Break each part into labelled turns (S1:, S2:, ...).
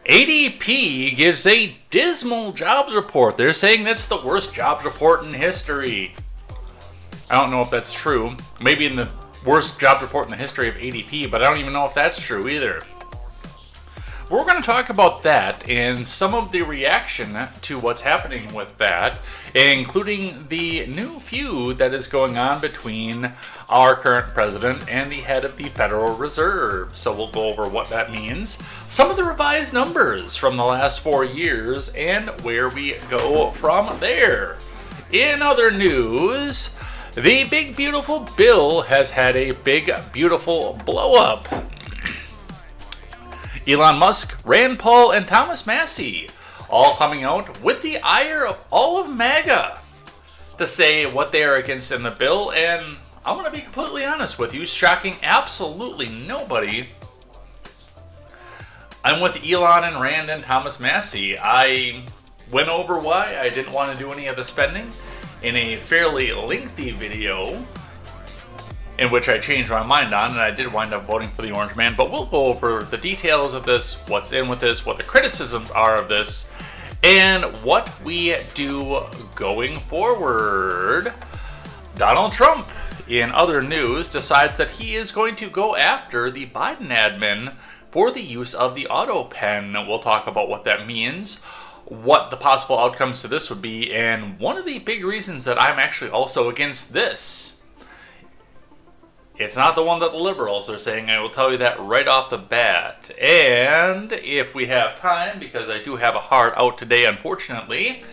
S1: ADP gives a dismal jobs report. They're saying that's the worst jobs report in history. I don't know if that's true. Maybe in the worst jobs report in the history of ADP, but I don't even know if that's true either. We're going to talk about that and some of the reaction to what's happening with that, including the new feud that is going on between our current president and the head of the Federal Reserve. So we'll go over what that means, some of the revised numbers from the last 4 years, and where we go from there. In other news, the big beautiful bill has had a big beautiful blow up. Elon Musk, Rand Paul, and Thomas Massie all coming out with the ire of all of MAGA to say what they are against in the bill, and I'm going to be completely honest with you, shocking absolutely nobody. I'm with Elon and Rand and Thomas Massie. I went over why I didn't want to do any of the spending in a fairly lengthy video, in which I changed my mind on, and I did wind up voting for the Orange Man, but we'll go over the details of this, what's in with this, what the criticisms are of this, and what we do going forward. Donald Trump, in other news, decides that he is going to go after the Biden admin for the use of the auto pen. We'll talk about what that means, what the possible outcomes to this would be, and one of the big reasons that I'm actually also against this. It's not the one that the liberals are saying. I will tell you that right off the bat. And if we have time, because I do have a hard out today, unfortunately,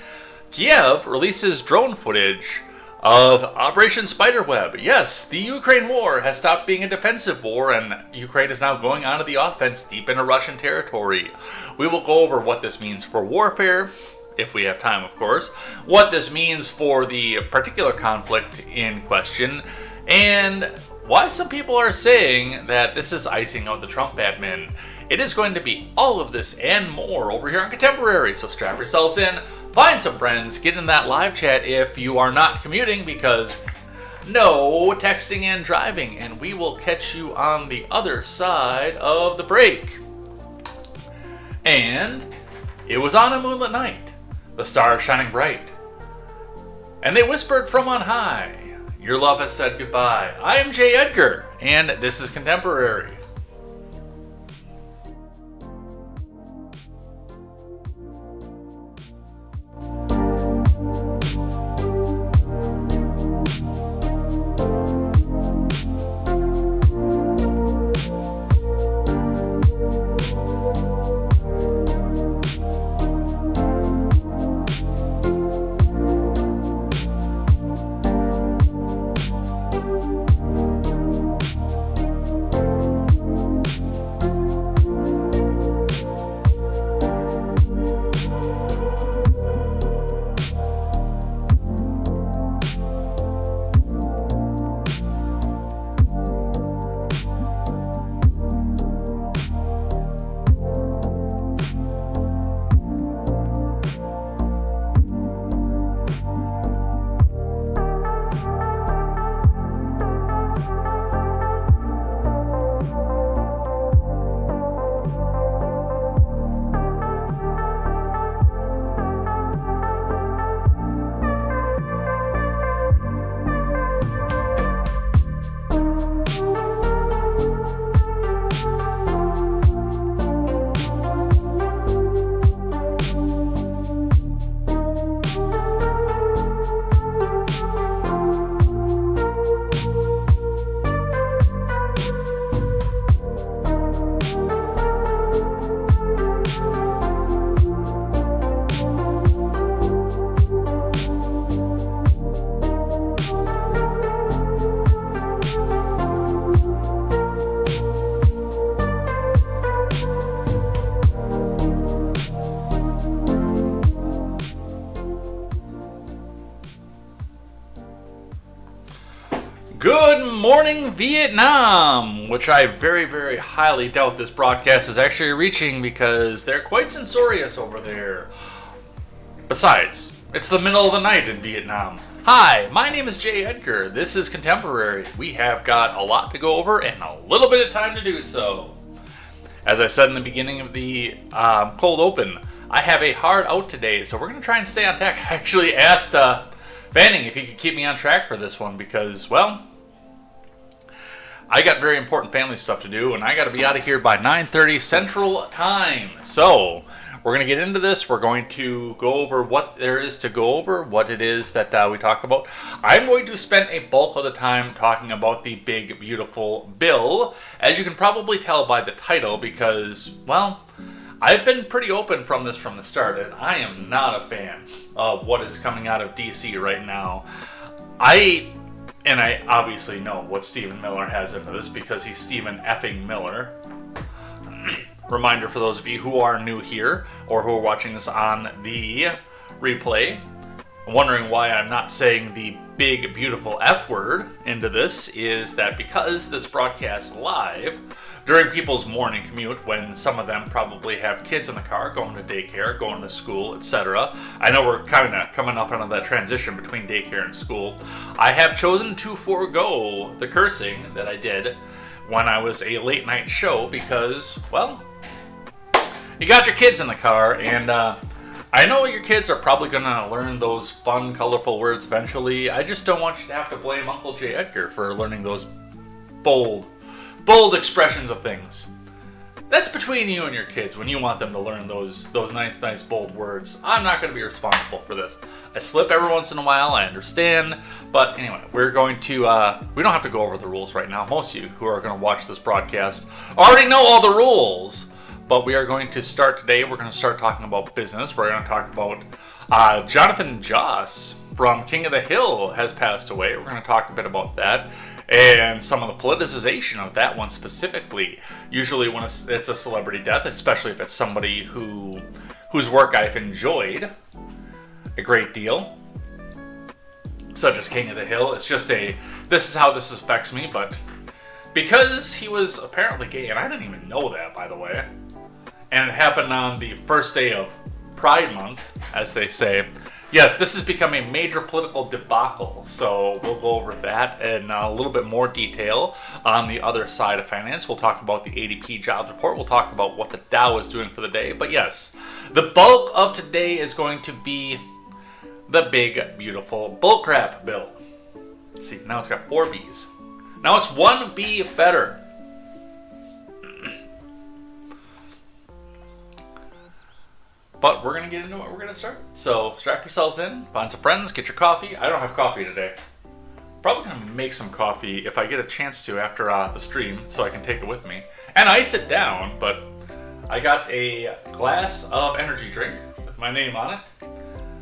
S1: Kiev releases drone footage of Operation Spiderweb. Yes, the Ukraine war has stopped being a defensive war, and Ukraine is now going onto the offense deep into Russian territory. We will go over what this means for warfare, if we have time, of course, what this means for the particular conflict in question, and why some people are saying that this is icing out the Trump admin. It is going to be all of this and more over here on Contemporary, so strap yourselves in, find some friends, get in that live chat if you are not commuting, because no texting and driving, and we will catch you on the other side of the break. And it was on a moonlit night, the stars shining bright, and they whispered from on high, your love has said goodbye. I am Jay Edgar, and this is Contemporary. Good morning, Vietnam, which I very, very highly doubt this broadcast is actually reaching because they're quite censorious over there. Besides, it's the middle of the night in Vietnam. Hi, my name is Jay Edgar. This is Contemporary. We have got a lot to go over and a little bit of time to do so. As I said in the beginning of the cold open, I have a hard out today, so we're going to try and stay on track. I actually asked Fanning if he could keep me on track for this one because, well, I got very important family stuff to do, and I got to be out of here by 9:30 Central Time. So we're going to get into this. We're going to go over what there is to go over, what it is that we talk about. I'm going to spend a bulk of the time talking about the big, beautiful bill, as you can probably tell by the title, because, well, I've been pretty open from this from the start, and I am not a fan of what is coming out of DC right now. I obviously know what Stephen Miller has into this because he's Stephen effing Miller. Reminder for those of you who are new here or who are watching this on the replay, wondering why I'm not saying the big, beautiful F word into this, is that because this broadcast live during people's morning commute, when some of them probably have kids in the car, going to daycare, going to school, etc. I know we're kind of coming up on that transition between daycare and school. I have chosen to forego the cursing that I did when I was a late night show because, well, you got your kids in the car, and I know your kids are probably going to learn those fun, colorful words eventually. I just don't want you to have to blame Uncle J. Edgar for learning those bold expressions of things. That's between you and your kids when you want them to learn those nice, bold words. I'm not going to be responsible for this. I slip every once in a while, I understand. But anyway, we're going to, we don't have to go over the rules right now. Most of you who are going to watch this broadcast already know all the rules. But we are going to start today. We're going to start talking about business. We're going to talk about Jonathan Joss from King of the Hill has passed away. We're going to talk a bit about that and some of the politicization of that one specifically. Usually when it's a celebrity death, especially if it's somebody whose work I've enjoyed a great deal, such as King of the Hill. It's just this is how this affects me, but because he was apparently gay, and I didn't even know that, by the way, and it happened on the first day of Pride Month, as they say. Yes, this has become a major political debacle, so we'll go over that in a little bit more detail on the other side of finance. We'll talk about the ADP jobs report. We'll talk about what the Dow is doing for the day. But yes, the bulk of today is going to be the big, beautiful Bullcrap bill. Let's see, now it's got 4 B's. Now it's 1 B better. But we're going to get into it. We're going to start. So strap yourselves in, find some friends, get your coffee. I don't have coffee today. Probably going to make some coffee if I get a chance to after the stream so I can take it with me. And ice it down, but I got a glass of energy drink with my name on it.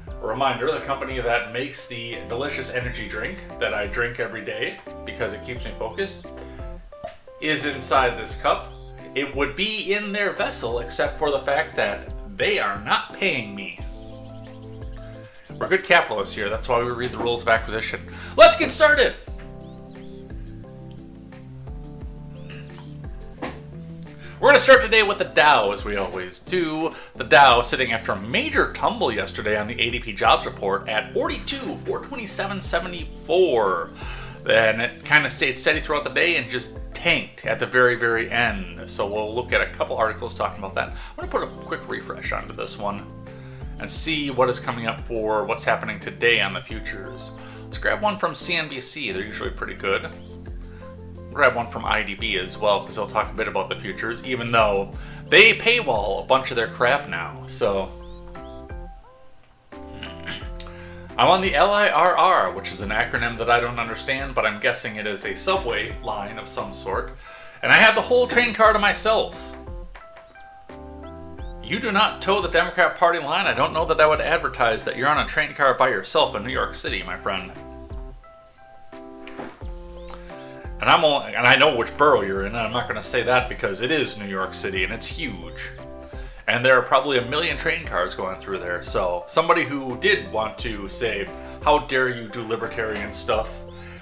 S1: A reminder, the company that makes the delicious energy drink that I drink every day because it keeps me focused is inside this cup. It would be in their vessel except for the fact that they are not paying me. We're good capitalists here. That's why we read the rules of acquisition. Let's get started. We're going to start today with the Dow, as we always do. The Dow sitting after a major tumble yesterday on the ADP jobs report at 42774. Then it kind of stayed steady throughout the day and just tanked at the very, very end. So we'll look at a couple articles talking about that. I'm going to put a quick refresh onto this one and see what is coming up for what's happening today on the futures. Let's grab one from CNBC. They're usually pretty good. Grab one from IDB as well because they'll talk a bit about the futures, even though they paywall a bunch of their crap now. So I'm on the LIRR, which is an acronym that I don't understand, but I'm guessing it is a subway line of some sort. And I have the whole train car to myself. You do not toe the Democrat Party line. I don't know that I would advertise that you're on a train car by yourself in New York City, my friend. And I know which borough you're in, and I'm not going to say that because it is New York City, and it's huge. And there are probably 1 million train cars going through there. So somebody who did want to say, how dare you do libertarian stuff,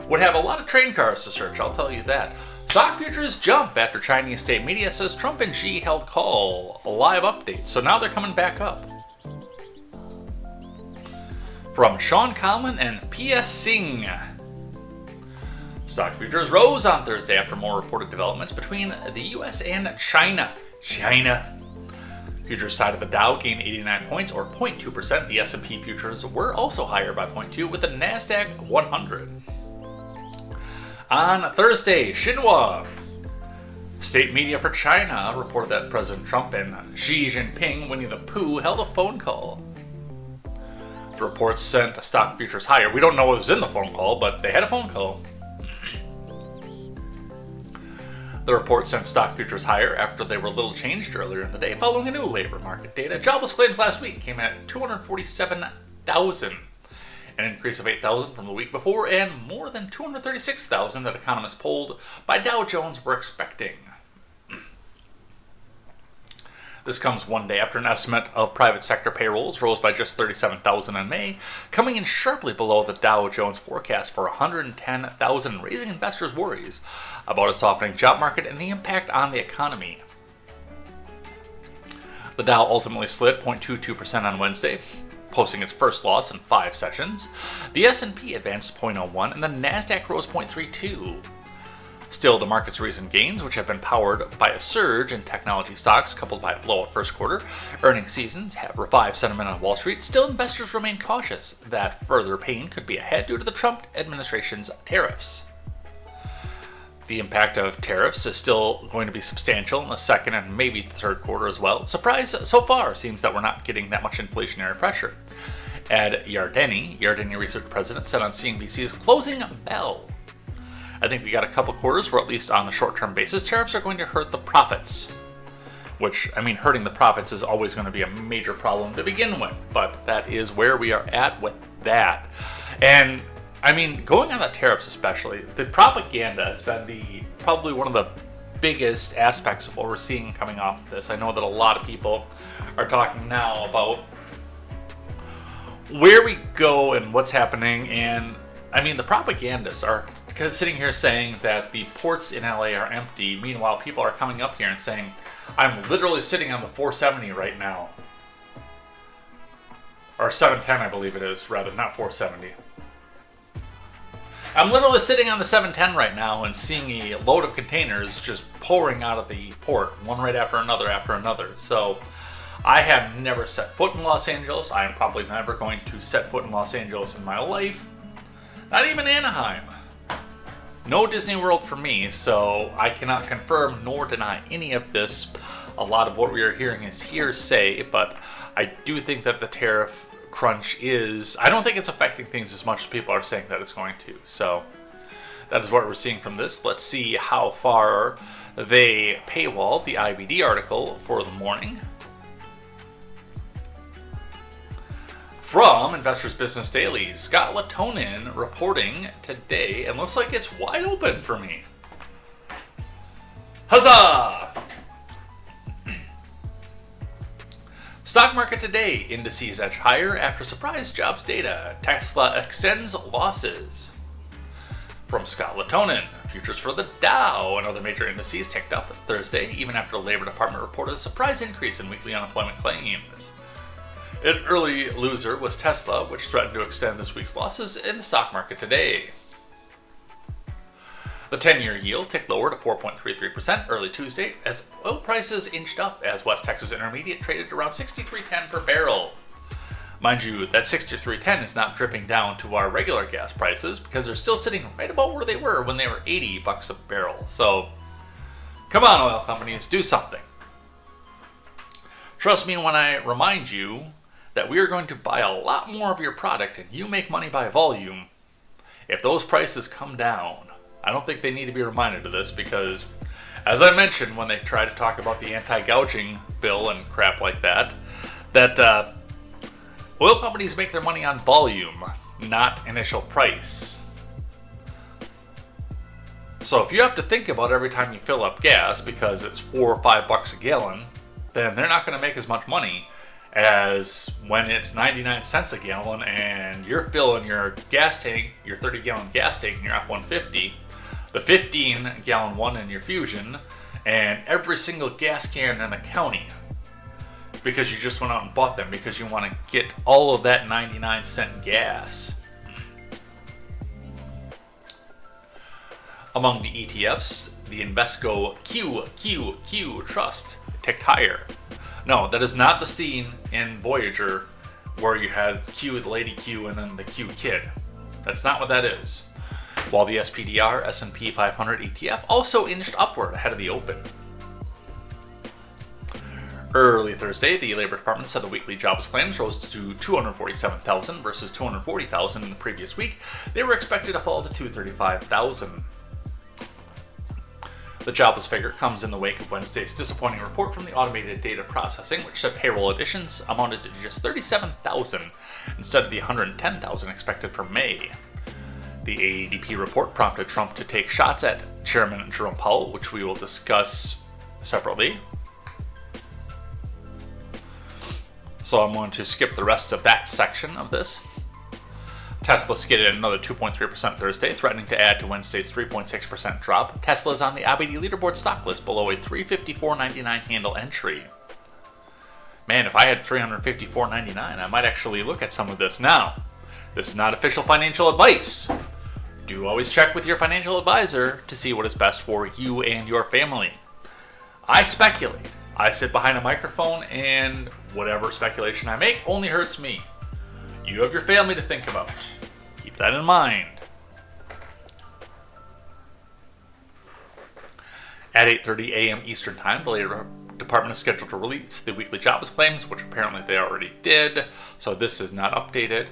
S1: would have a lot of train cars to search, I'll tell you that. Stock futures jump after Chinese state media says Trump and Xi held call. A live update. So now they're coming back up. From Sean Conlon and P.S. Singh. Stock futures rose on Thursday after more reported developments between the U.S. and China. China. Futures tied to the Dow gained 89 points, or 0.2%. The S&P futures were also higher by 0.2, with the Nasdaq 100. On Thursday, Xinhua. State media for China reported that President Trump and Xi Jinping, Winnie the Pooh, held a phone call. The report sent stock futures higher. We don't know what was in the phone call, but they had a phone call. The report sent stock futures higher after they were little changed earlier in the day following a new labor market data. Jobless claims last week came in at 247,000, an increase of 8,000 from the week before, and more than 236,000 that economists polled by Dow Jones were expecting. This comes one day after an estimate of private sector payrolls rose by just 37,000 in May, coming in sharply below the Dow Jones forecast for 110,000, raising investors' worries about a softening job market and the impact on the economy. The Dow ultimately slid 0.22% on Wednesday, posting its first loss in 5 sessions. The S&P advanced 0.01% and the Nasdaq rose 0.32%. Still, the market's recent gains, which have been powered by a surge in technology stocks coupled by a blowout first quarter earnings seasons, have revived sentiment on Wall Street. Still, investors remain cautious that further pain could be ahead due to the Trump administration's tariffs. The impact of tariffs is still going to be substantial in the second and maybe the third quarter as well. Surprise so far seems that we're not getting that much inflationary pressure. Ed Yardeni research president, said on CNBC's Closing Bell, I think we got a couple quarters where, at least on the short-term basis, tariffs are going to hurt the profits. Which, I mean, hurting the profits is always going to be a major problem to begin with, but that is where we are at with that. And, I mean, going on the tariffs especially, the propaganda has been probably one of the biggest aspects of what we're seeing coming off of this. I know that a lot of people are talking now about where we go and what's happening, and I mean, the propagandists are sitting here saying that the ports in LA are empty. Meanwhile, people are coming up here and saying, I'm literally sitting on the 470 right now. Or 710, I believe it is, rather, not 470. I'm literally sitting on the 710 right now and seeing a load of containers just pouring out of the port, one right after another after another. So I have never set foot in Los Angeles. I am probably never going to set foot in Los Angeles in my life. Not even Anaheim. No Disney World for me, so I cannot confirm nor deny any of this. A lot of what we are hearing is hearsay, but I do think that the tariff crunch I don't think it's affecting things as much as people are saying that it's going to. So that is what we're seeing from this. Let's see how far they paywall the IBD article for the morning. From Investors Business Daily, Scott Latonin reporting today, and looks like it's wide open for me. Huzzah! Stock market today, indices edge higher after surprise jobs data. Tesla extends losses. From Scott Latonin, futures for the Dow and other major indices ticked up Thursday, even after the Labor Department reported a surprise increase in weekly unemployment claims. An early loser was Tesla, which threatened to extend this week's losses in the stock market today. The 10-year yield ticked lower to 4.33% early Tuesday as oil prices inched up as West Texas Intermediate traded around $63.10 per barrel. Mind you, that $63.10 is not dripping down to our regular gas prices because they're still sitting right about where they were when they were $80 a barrel. So, come on, oil companies, do something. Trust me when I remind you that we are going to buy a lot more of your product and you make money by volume. If those prices come down, I don't think they need to be reminded of this because, as I mentioned when they try to talk about the anti-gouging bill and crap like that, oil companies make their money on volume, not initial price. So if you have to think about every time you fill up gas because it's $4 or $5 a gallon, then they're not going to make as much money as when it's 99 cents a gallon and you're filling your gas tank, your 30-gallon gas tank in your F-150, the 15-gallon one in your Fusion, and every single gas can in the county because you just went out and bought them because you want to get all of that 99-cent gas. Among the ETFs, the Invesco QQQ Trust ticked higher. No, that is not the scene in Voyager where you had Q, the Lady Q, and then the Q Kid. That's not what that is. While the SPDR S&P 500 ETF also inched upward ahead of the open. Early Thursday, the Labor Department said the weekly jobless claims rose to 247,000 versus 240,000 in the previous week. They were expected to fall to 235,000. The jobless figure comes in the wake of Wednesday's disappointing report from the automated data processing, which said payroll additions amounted to just 37,000 instead of the 110,000 expected for May. The ADP report prompted Trump to take shots at Chairman Jerome Powell, which we will discuss separately. So I'm going to skip the rest of that section of this. Tesla skidded another 2.3% Thursday, threatening to add to Wednesday's 3.6% drop. Tesla is on the IBD leaderboard stock list below a $354.99 handle entry. Man, if I had $354.99, I might actually look at some of this. Now, this is not official financial advice. Do always check with your financial advisor to see what is best for you and your family. I speculate. I sit behind a microphone, and whatever speculation I make only hurts me. You have your family to think about. Keep that in mind. At 8:30 a.m. Eastern Time, the Labor Department is scheduled to release the weekly jobless claims, which apparently they already did, so this is not updated.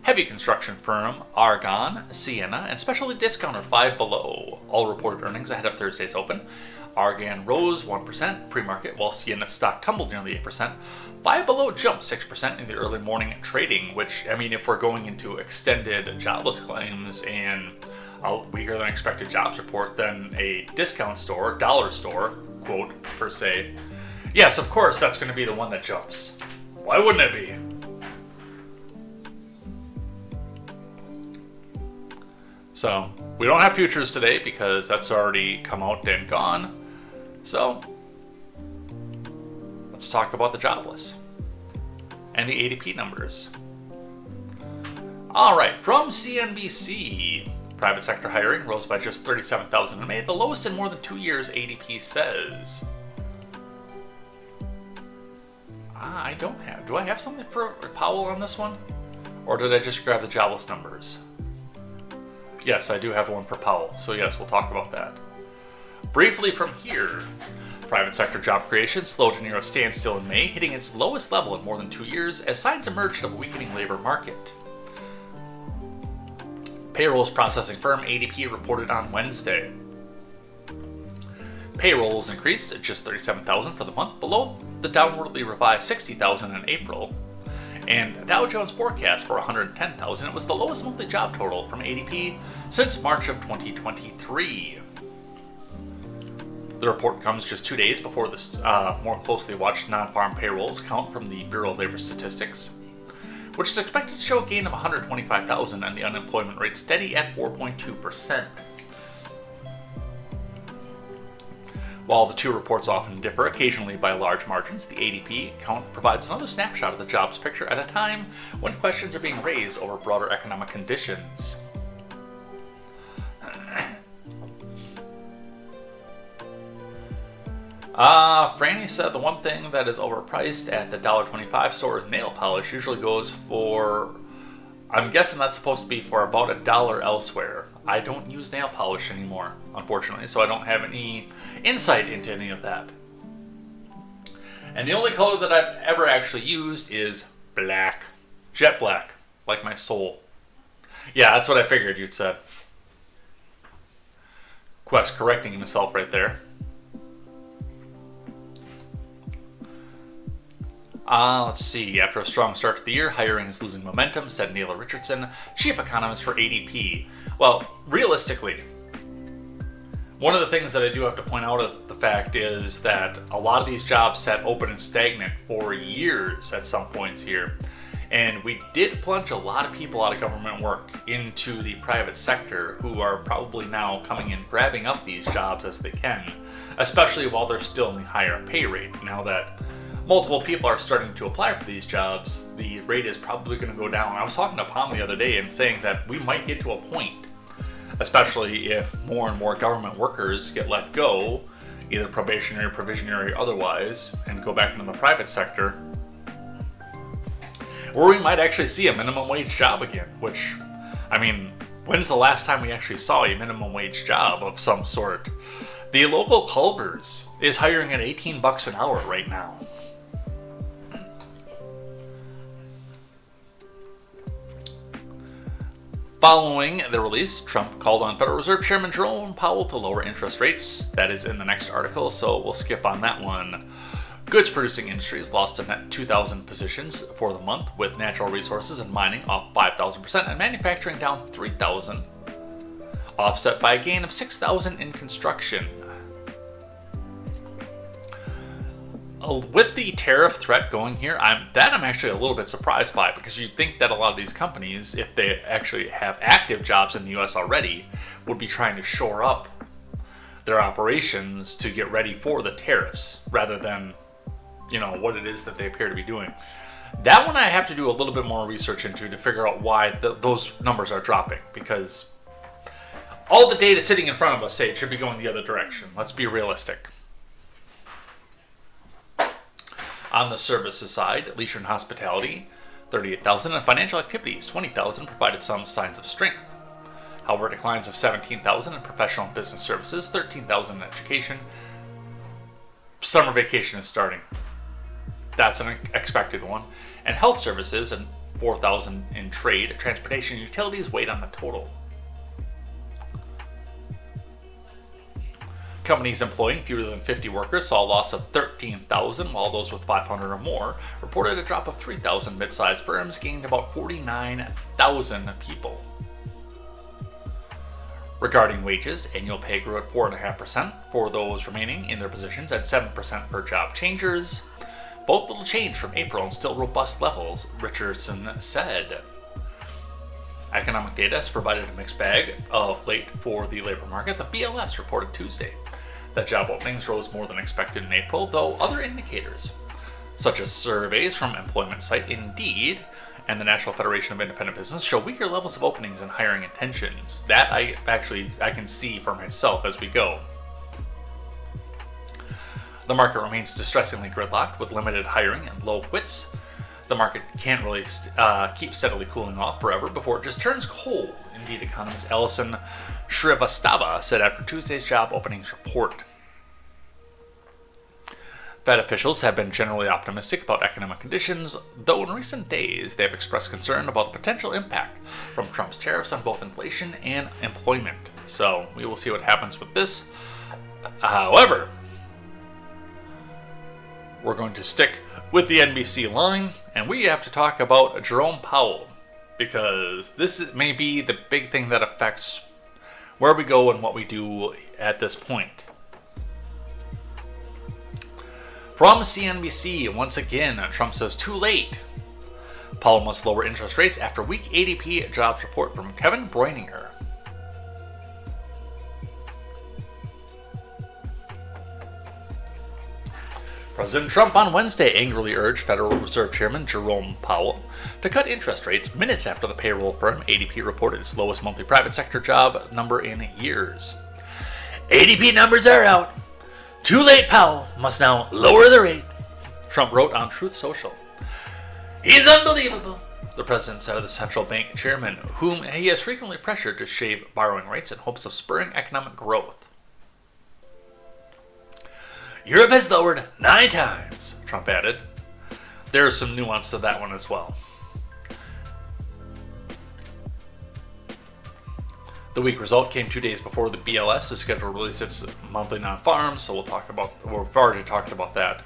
S1: Heavy construction firm Argonne, Sienna, and specialty discounter Five Below all reported earnings ahead of Thursday's open. Argonne rose 1% pre-market, while Sienna's stock tumbled nearly 8%. Five Below jumped 6% in the early morning trading, which, I mean, if we're going into extended jobless claims and a weaker than expected jobs report, then a discount store, dollar store, quote, per se, yes, of course, that's going to be the one that jumps. Why wouldn't it be? So, we don't have futures today because that's already come out and gone. So, let's talk about the jobless and the ADP numbers. All right, from CNBC, private sector hiring rose by just 37,000 in May, the lowest in more than 2 years, ADP says. Do I have something for Powell on this one? Or did I just grab the jobless numbers? Yes, I do have one for Powell, so yes, we'll talk about that. Briefly from here, private sector job creation slowed to near a standstill in May, hitting its lowest level in more than 2 years as signs emerged of a weakening labor market. Payrolls processing firm ADP reported on Wednesday. Payrolls increased at just 37,000 for the month, below the downwardly revised 60,000 in April. And Dow Jones forecast for 110,000. It was the lowest monthly job total from ADP since March of 2023. The report comes just 2 days before the more closely watched non-farm payrolls count from the Bureau of Labor Statistics, which is expected to show a gain of 125,000 and the unemployment rate steady at 4.2%. While the two reports often differ, occasionally by large margins, the ADP count provides another snapshot of the jobs picture at a time when questions are being raised over broader economic conditions. Franny said the one thing that is overpriced at the $1.25 store is nail polish. Usually goes for, I'm guessing that's supposed to be for about $1 elsewhere. I don't use nail polish anymore, unfortunately, so I don't have any insight into any of that. And the only color that I've ever actually used is black. Jet black, like my soul. Yeah, that's what I figured you'd said. Quest correcting himself right there. Let's see. After a strong start to the year, hiring is losing momentum, said Neela Richardson, chief economist for ADP. Well, realistically, one of the things that I do have to point out of the fact is that a lot of these jobs sat open and stagnant for years at some points here. And we did plunge a lot of people out of government work into the private sector who are probably now coming in grabbing up these jobs as they can, especially while they're still in the higher pay rate. Now that multiple people are starting to apply for these jobs, the rate is probably going to go down. I was talking to Palm the other day and saying that we might get to a point, especially if more and more government workers get let go either probationary, provisionary, or otherwise, and go back into the private sector. Or we might actually see a minimum wage job again, which, I mean, when's the last time we actually saw a minimum wage job of some sort? The local Culver's is hiring at $18 an hour right now. Following the release, Trump called on Federal Reserve Chairman Jerome Powell to lower interest rates. That is in the next article, so we'll skip on that one. Goods producing industries lost a net 2,000 positions for the month, with natural resources and mining off 5,000% and manufacturing down 3,000, offset by a gain of 6,000 in construction. With the tariff threat going here, I'm actually a little bit surprised by, because you'd think that a lot of these companies, if they actually have active jobs in the U.S. already, would be trying to shore up their operations to get ready for the tariffs, rather than, what it is that they appear to be doing. That one I have to do a little bit more research into to figure out why those numbers are dropping, because all the data sitting in front of us say it should be going the other direction. Let's be realistic. On the services side, leisure and hospitality, 38,000, and financial activities, 20,000, provided some signs of strength. However, declines of 17,000 in professional and business services, 13,000 in education. Summer vacation is starting. That's an expected one. And health services, and 4,000 in trade, transportation, and utilities weighed on the total. Companies employing fewer than 50 workers saw a loss of 13,000, while those with 500 or more reported a drop of 3,000. Mid-sized firms gained about 49,000 people. Regarding wages, annual pay grew at 4.5% for those remaining in their positions and 7% for job changers. Both little change from April and still robust levels, Richardson said. Economic data has provided a mixed bag of late for the labor market. The BLS reported Tuesday that job openings rose more than expected in April, though other indicators, such as surveys from employment site Indeed and the National Federation of Independent Business, show weaker levels of openings and hiring intentions. That I can see for myself as we go. The market remains distressingly gridlocked with limited hiring and low quits. The market can't really keep steadily cooling off forever before it just turns cold. Indeed, economist Alison Shrivastava said after Tuesday's job openings report. Fed officials have been generally optimistic about economic conditions, though in recent days they have expressed concern about the potential impact from Trump's tariffs on both inflation and employment. So we will see what happens with this. However, we're going to stick with the NBC line, and we have to talk about Jerome Powell, because this may be the big thing that affects where we go and what we do at this point. From CNBC, once again, Trump says too late. Powell must lower interest rates after weak ADP jobs report from Kevin Breininger. President Trump on Wednesday angrily urged Federal Reserve Chairman Jerome Powell to cut interest rates minutes after the payroll firm ADP reported its lowest monthly private sector job number in years. ADP numbers are out. Too late, Powell must now lower the rate, Trump wrote on Truth Social. He's unbelievable, the president said of the central bank chairman, whom he has frequently pressured to shave borrowing rates in hopes of spurring economic growth. Europe has lowered 9 times, Trump added. There is some nuance to that one as well. The weak result came 2 days before the BLS is scheduled to release its monthly non-farm, so we've already talked about that.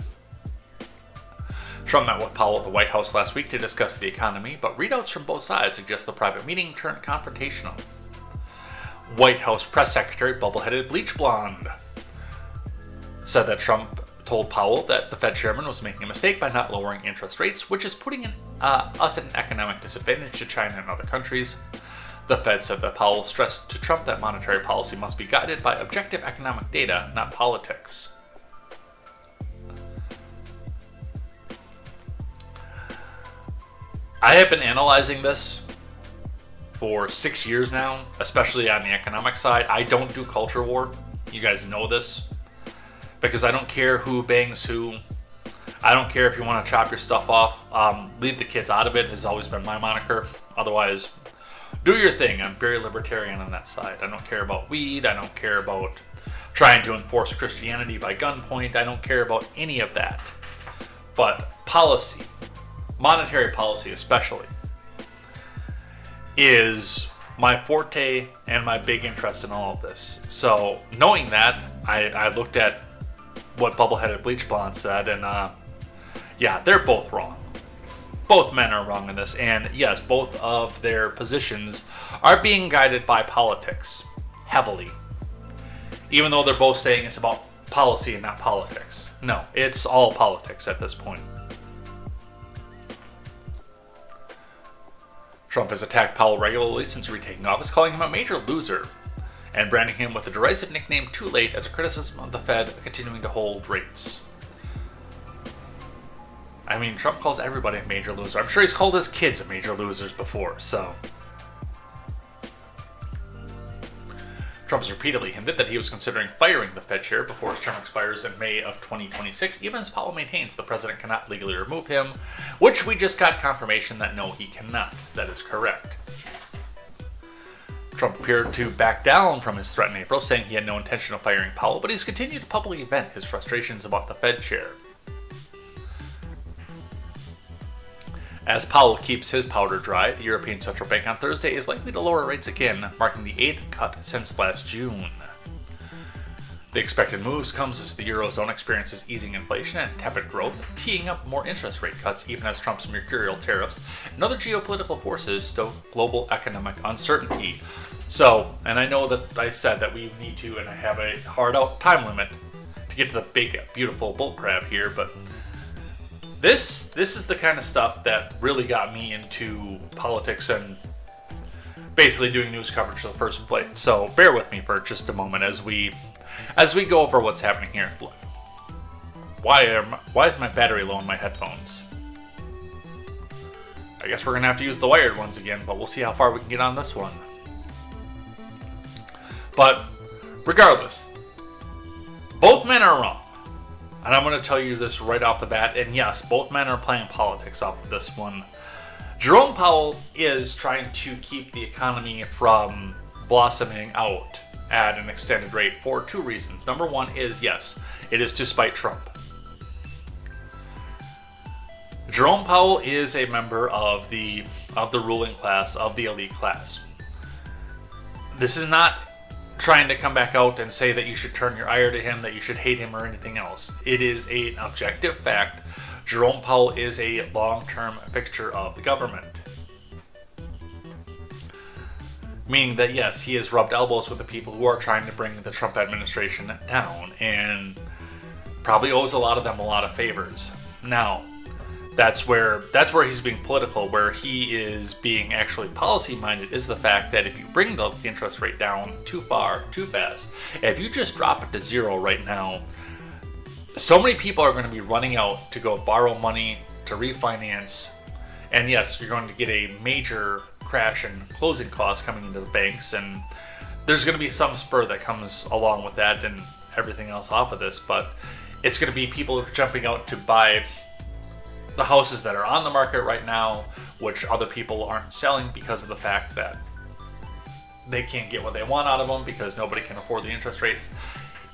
S1: Trump met with Powell at the White House last week to discuss the economy, but readouts from both sides suggest the private meeting turned confrontational. White House press secretary, bubbleheaded bleach blonde, said that Trump told Powell that the Fed chairman was making a mistake by not lowering interest rates, which is putting us at an economic disadvantage to China and other countries. The Fed said that Powell stressed to Trump that monetary policy must be guided by objective economic data, not politics. I have been analyzing this for 6 years now, especially on the economic side. I don't do culture war. You guys know this. because I don't care who bangs who. I don't care if you want to chop your stuff off. Leave the kids out of it has always been my moniker. Otherwise, do your thing. I'm very libertarian on that side. I don't care about weed. I don't care about trying to enforce Christianity by gunpoint. I don't care about any of that. But policy, monetary policy especially, is my forte and my big interest in all of this. So knowing that, I looked at what Bubbleheaded Bleach Blonde said, and yeah, they're both wrong. Both men are wrong in this, and yes, both of their positions are being guided by politics, heavily. Even though they're both saying it's about policy and not politics. No, it's all politics at this point. Trump has attacked Powell regularly since retaking office, calling him a major loser, and branding him with the derisive nickname Too Late as a criticism of the Fed continuing to hold rates. I mean, Trump calls everybody a major loser. I'm sure he's called his kids major losers before, so. Trump has repeatedly hinted that he was considering firing the Fed chair before his term expires in May of 2026, even as Powell maintains the president cannot legally remove him, which we just got confirmation that no, he cannot. That is correct. Trump appeared to back down from his threat in April, saying he had no intention of firing Powell, but he's continued to publicly vent his frustrations about the Fed chair. As Powell keeps his powder dry, the European Central Bank on Thursday is likely to lower rates again, marking the 8th cut since last June. The expected moves comes as the Eurozone experiences easing inflation and tepid growth, teeing up more interest rate cuts even as Trump's mercurial tariffs and other geopolitical forces stoke global economic uncertainty. So, and I know that I said that we need to, and I have a hard out time limit to get to the big, beautiful bullcrap here, but This is the kind of stuff that really got me into politics and basically doing news coverage in the first place. So bear with me for just a moment as we go over what's happening here. Why is my battery low in my headphones? I guess we're gonna have to use the wired ones again, but we'll see how far we can get on this one. But regardless, both men are wrong. And I'm going to tell you this right off the bat, and yes, both men are playing politics off of this one. Jerome Powell is trying to keep the economy from blossoming out at an extended rate for two reasons. Number one is, yes, it is to spite Trump. Jerome Powell is a member of the ruling class, of the elite class. This is not trying to come back out and say that you should turn your ire to him, that you should hate him or anything else. It is an objective fact. Jerome Powell is a long-term fixture of the government. Meaning that yes, he has rubbed elbows with the people who are trying to bring the Trump administration down and probably owes a lot of them a lot of favors. Now, that's where he's being political. Where he is being actually policy-minded is the fact that if you bring the interest rate down too far, too fast, if you just drop it to zero right now, so many people are going to be running out to go borrow money to refinance. And yes, you're going to get a major crash in closing costs coming into the banks, and there's going to be some spur that comes along with that and everything else off of this, but it's going to be people jumping out to buy the houses that are on the market right now, which other people aren't selling because of the fact that they can't get what they want out of them because nobody can afford the interest rates.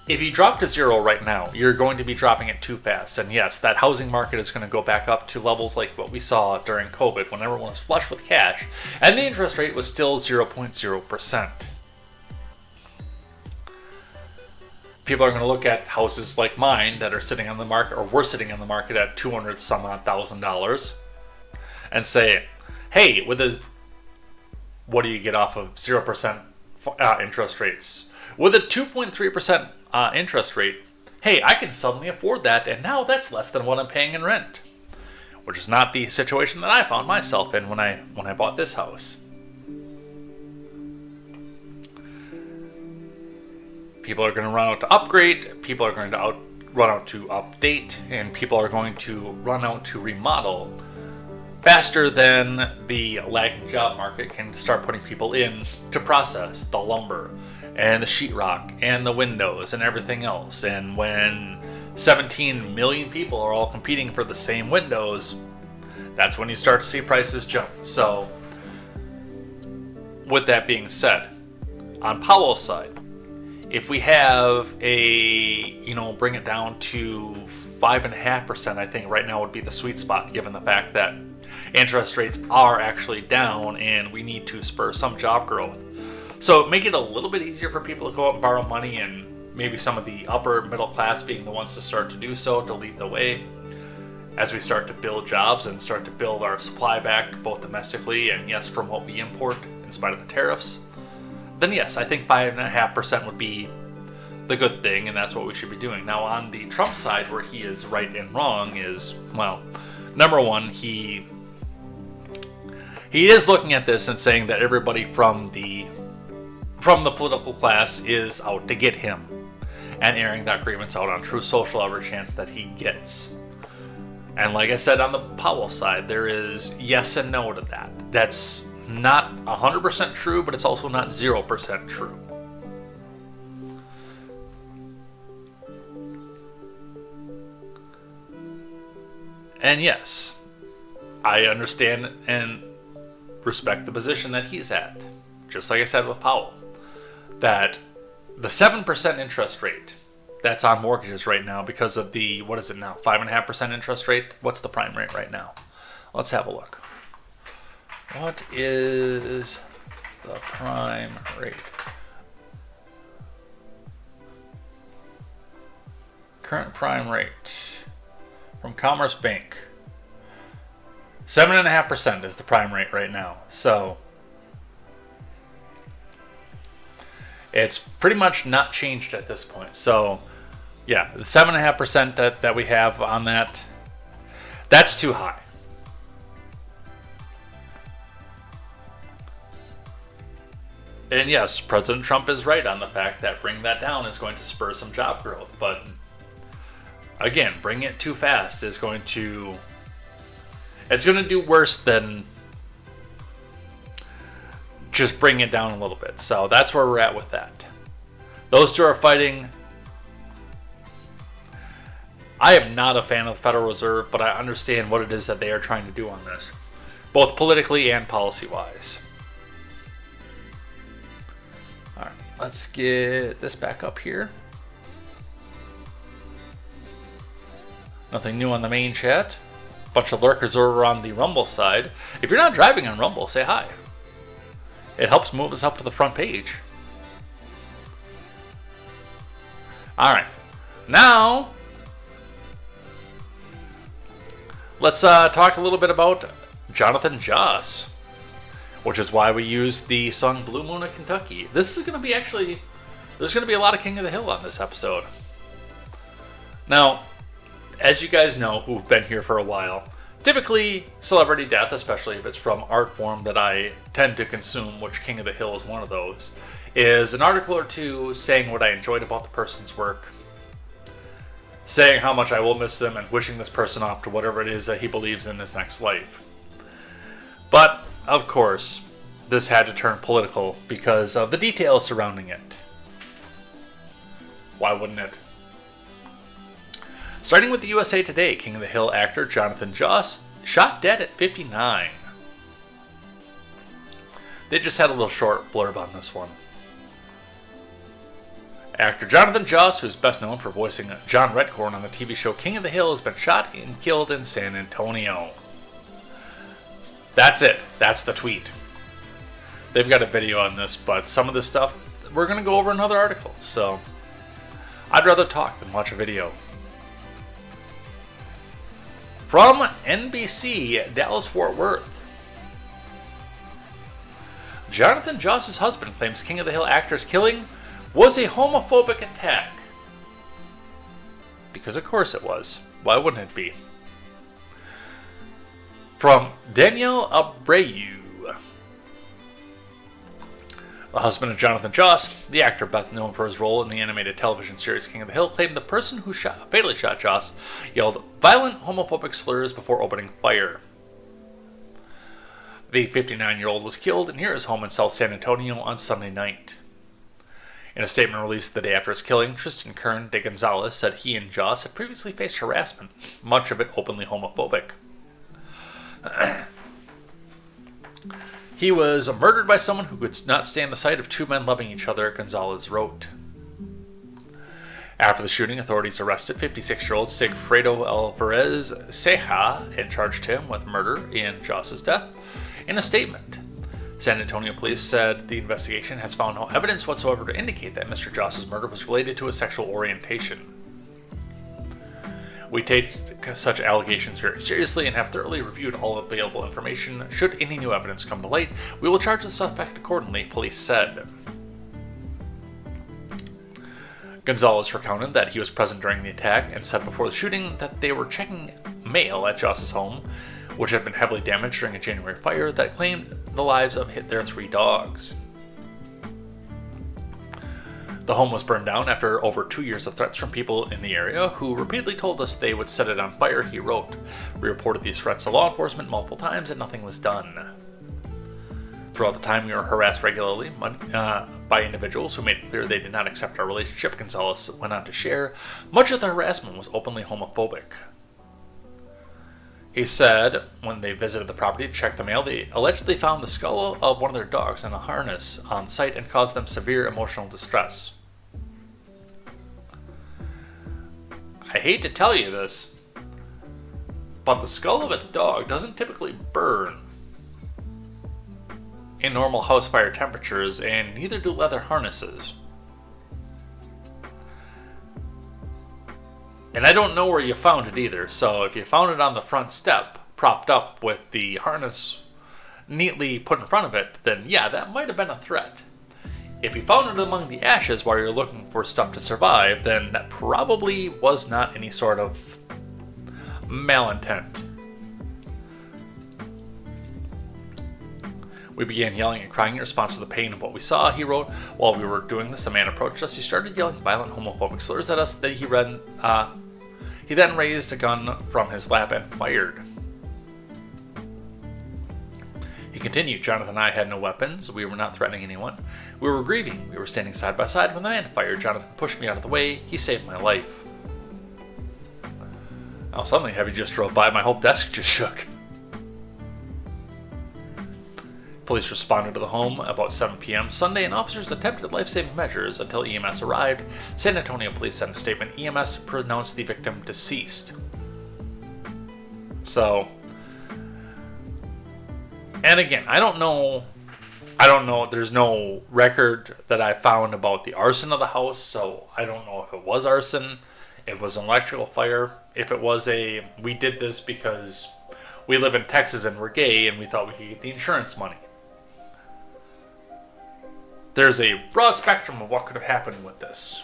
S1: If you drop to zero right now, you're going to be dropping it too fast. And yes, that housing market is going to go back up to levels like what we saw during COVID when everyone was flush with cash and the interest rate was still 0.0%. People are going to look at houses like mine that are sitting on the market, or were sitting on the market at $200 some odd thousand and say, hey, what do you get off of 0% interest rates? With a 2.3% interest rate, hey, I can suddenly afford that, and now that's less than what I'm paying in rent. Which is not the situation that I found myself in when I bought this house. People are going to run out to upgrade, people are going to run out to update, and people are going to run out to remodel faster than the lagging job market can start putting people in to process the lumber and the sheetrock and the windows and everything else. And when 17 million people are all competing for the same windows, that's when you start to see prices jump. So with that being said, on Powell's side, if we have bring it down to 5.5%, I think right now would be the sweet spot, given the fact that interest rates are actually down and we need to spur some job growth. So make it a little bit easier for people to go out and borrow money, and maybe some of the upper middle class being the ones to start to do so, to lead the way as we start to build jobs and start to build our supply back, both domestically and yes, from what we import in spite of the tariffs. Then yes, I think 5.5% would be the good thing, and that's what we should be doing. Now on the Trump side, where he is right and wrong is, well, number one, he is looking at this and saying that everybody from the political class is out to get him, and airing that grievance out on Truth Social every chance that he gets. And like I said, on the Powell side, there is yes and no to that. That's not 100% true, but it's also not 0% true. And yes, I understand and respect the position that he's at. Just like I said with Powell, that the 7% interest rate that's on mortgages right now because of the, what is it now, 5.5% interest rate? What's the prime rate right now? Let's have a look. What is the prime rate? Current prime rate from Commerce Bank. 7.5% is the prime rate right now. So it's pretty much not changed at this point. So yeah, the 7.5% that we have on that, that's too high. And yes, President Trump is right on the fact that bringing that down is going to spur some job growth. But again, bringing it too fast is going to, it's going to do worse than just bring it down a little bit. So that's where we're at with that. Those two are fighting. I am not a fan of the Federal Reserve, but I understand what it is that they are trying to do on this, both politically and policy-wise. All right, let's get this back up here. Nothing new on the main chat. Bunch of lurkers over on the Rumble side. If you're not driving on Rumble, say hi. It helps move us up to the front page. All right, now let's talk a little bit about Jonathan Joss, which is why we used the song Blue Moon of Kentucky. This is going to be actually, there's going to be a lot of King of the Hill on this episode. Now, as you guys know who've been here for a while, typically celebrity death, especially if it's from art form that I tend to consume, which King of the Hill is one of those, is an article or two saying what I enjoyed about the person's work, saying how much I will miss them, and wishing this person off to whatever it is that he believes in his next life. But, of course, this had to turn political because of the details surrounding it. Why wouldn't it? Starting with the USA Today, King of the Hill actor Jonathan Joss shot dead at 59. They just had a little short blurb on this one. Actor Jonathan Joss, who's best known for voicing John Redcorn on the TV show King of the Hill, has been shot and killed in San Antonio. That's it. That's the tweet. They've got a video on this, but some of this stuff we're going to go over in other articles, so I'd rather talk than watch a video. From NBC, Dallas-Fort Worth. Jonathan Joss's husband claims King of the Hill actor's killing was a homophobic attack. Because of course it was. Why wouldn't it be? From Danielle Abreu. The husband of Jonathan Joss, the actor best known for his role in the animated television series King of the Hill, claimed the person who fatally shot Joss yelled violent homophobic slurs before opening fire. The 59-year-old was killed near his home in South San Antonio on Sunday night. In a statement released the day after his killing, Tristan Kern de Gonzalez said he and Joss had previously faced harassment, much of it openly homophobic. He was murdered by someone who could not stand the sight of two men loving each other, Gonzalez wrote. After the shooting, authorities arrested 56-year-old Sigfredo Alvarez Ceja and charged him with murder in Joss's death. In a statement, San Antonio police said the investigation has found no evidence whatsoever to indicate that Mr. Joss's murder was related to his sexual orientation. We take such allegations very seriously and have thoroughly reviewed all available information. Should any new evidence come to light, we will charge the suspect accordingly, police said. Gonzalez recounted that he was present during the attack and said before the shooting that they were checking mail at Joss's home, which had been heavily damaged during a January fire that claimed the lives of their 3 dogs. The home was burned down after over 2 years of threats from people in the area who repeatedly told us they would set it on fire, he wrote. We reported these threats to law enforcement multiple times and nothing was done. Throughout the time, we were harassed regularly by individuals who made it clear they did not accept our relationship, Gonzalez went on to share. Much of the harassment was openly homophobic. He said when they visited the property to check the mail, they allegedly found the skull of one of their dogs in a harness on site and caused them severe emotional distress. I hate to tell you this, but the skull of a dog doesn't typically burn in normal house fire temperatures, and neither do leather harnesses. And I don't know where you found it either, so if you found it on the front step, propped up with the harness neatly put in front of it, then yeah, that might have been a threat. If you found it among the ashes while you're looking for stuff to survive, then that probably was not any sort of malintent. We began yelling and crying in response to the pain of what we saw, he wrote. While we were doing this, a man approached us. He started yelling violent homophobic slurs at us. He then raised a gun from his lap and fired. He continued, Jonathan and I had no weapons. We were not threatening anyone. We were grieving. We were standing side by side when the man fired. Jonathan pushed me out of the way. He saved my life. Oh, something heavy just drove by. My whole desk just shook. Police responded to the home about 7 p.m. Sunday, and officers attempted life-saving measures until EMS arrived. San Antonio police sent a statement. EMS pronounced the victim deceased. So, and again, I don't know, there's no record that I found about the arson of the house, so I don't know if it was arson, if it was an electrical fire, if it was we did this because we live in Texas and we're gay and we thought we could get the insurance money. There's a broad spectrum of what could have happened with this.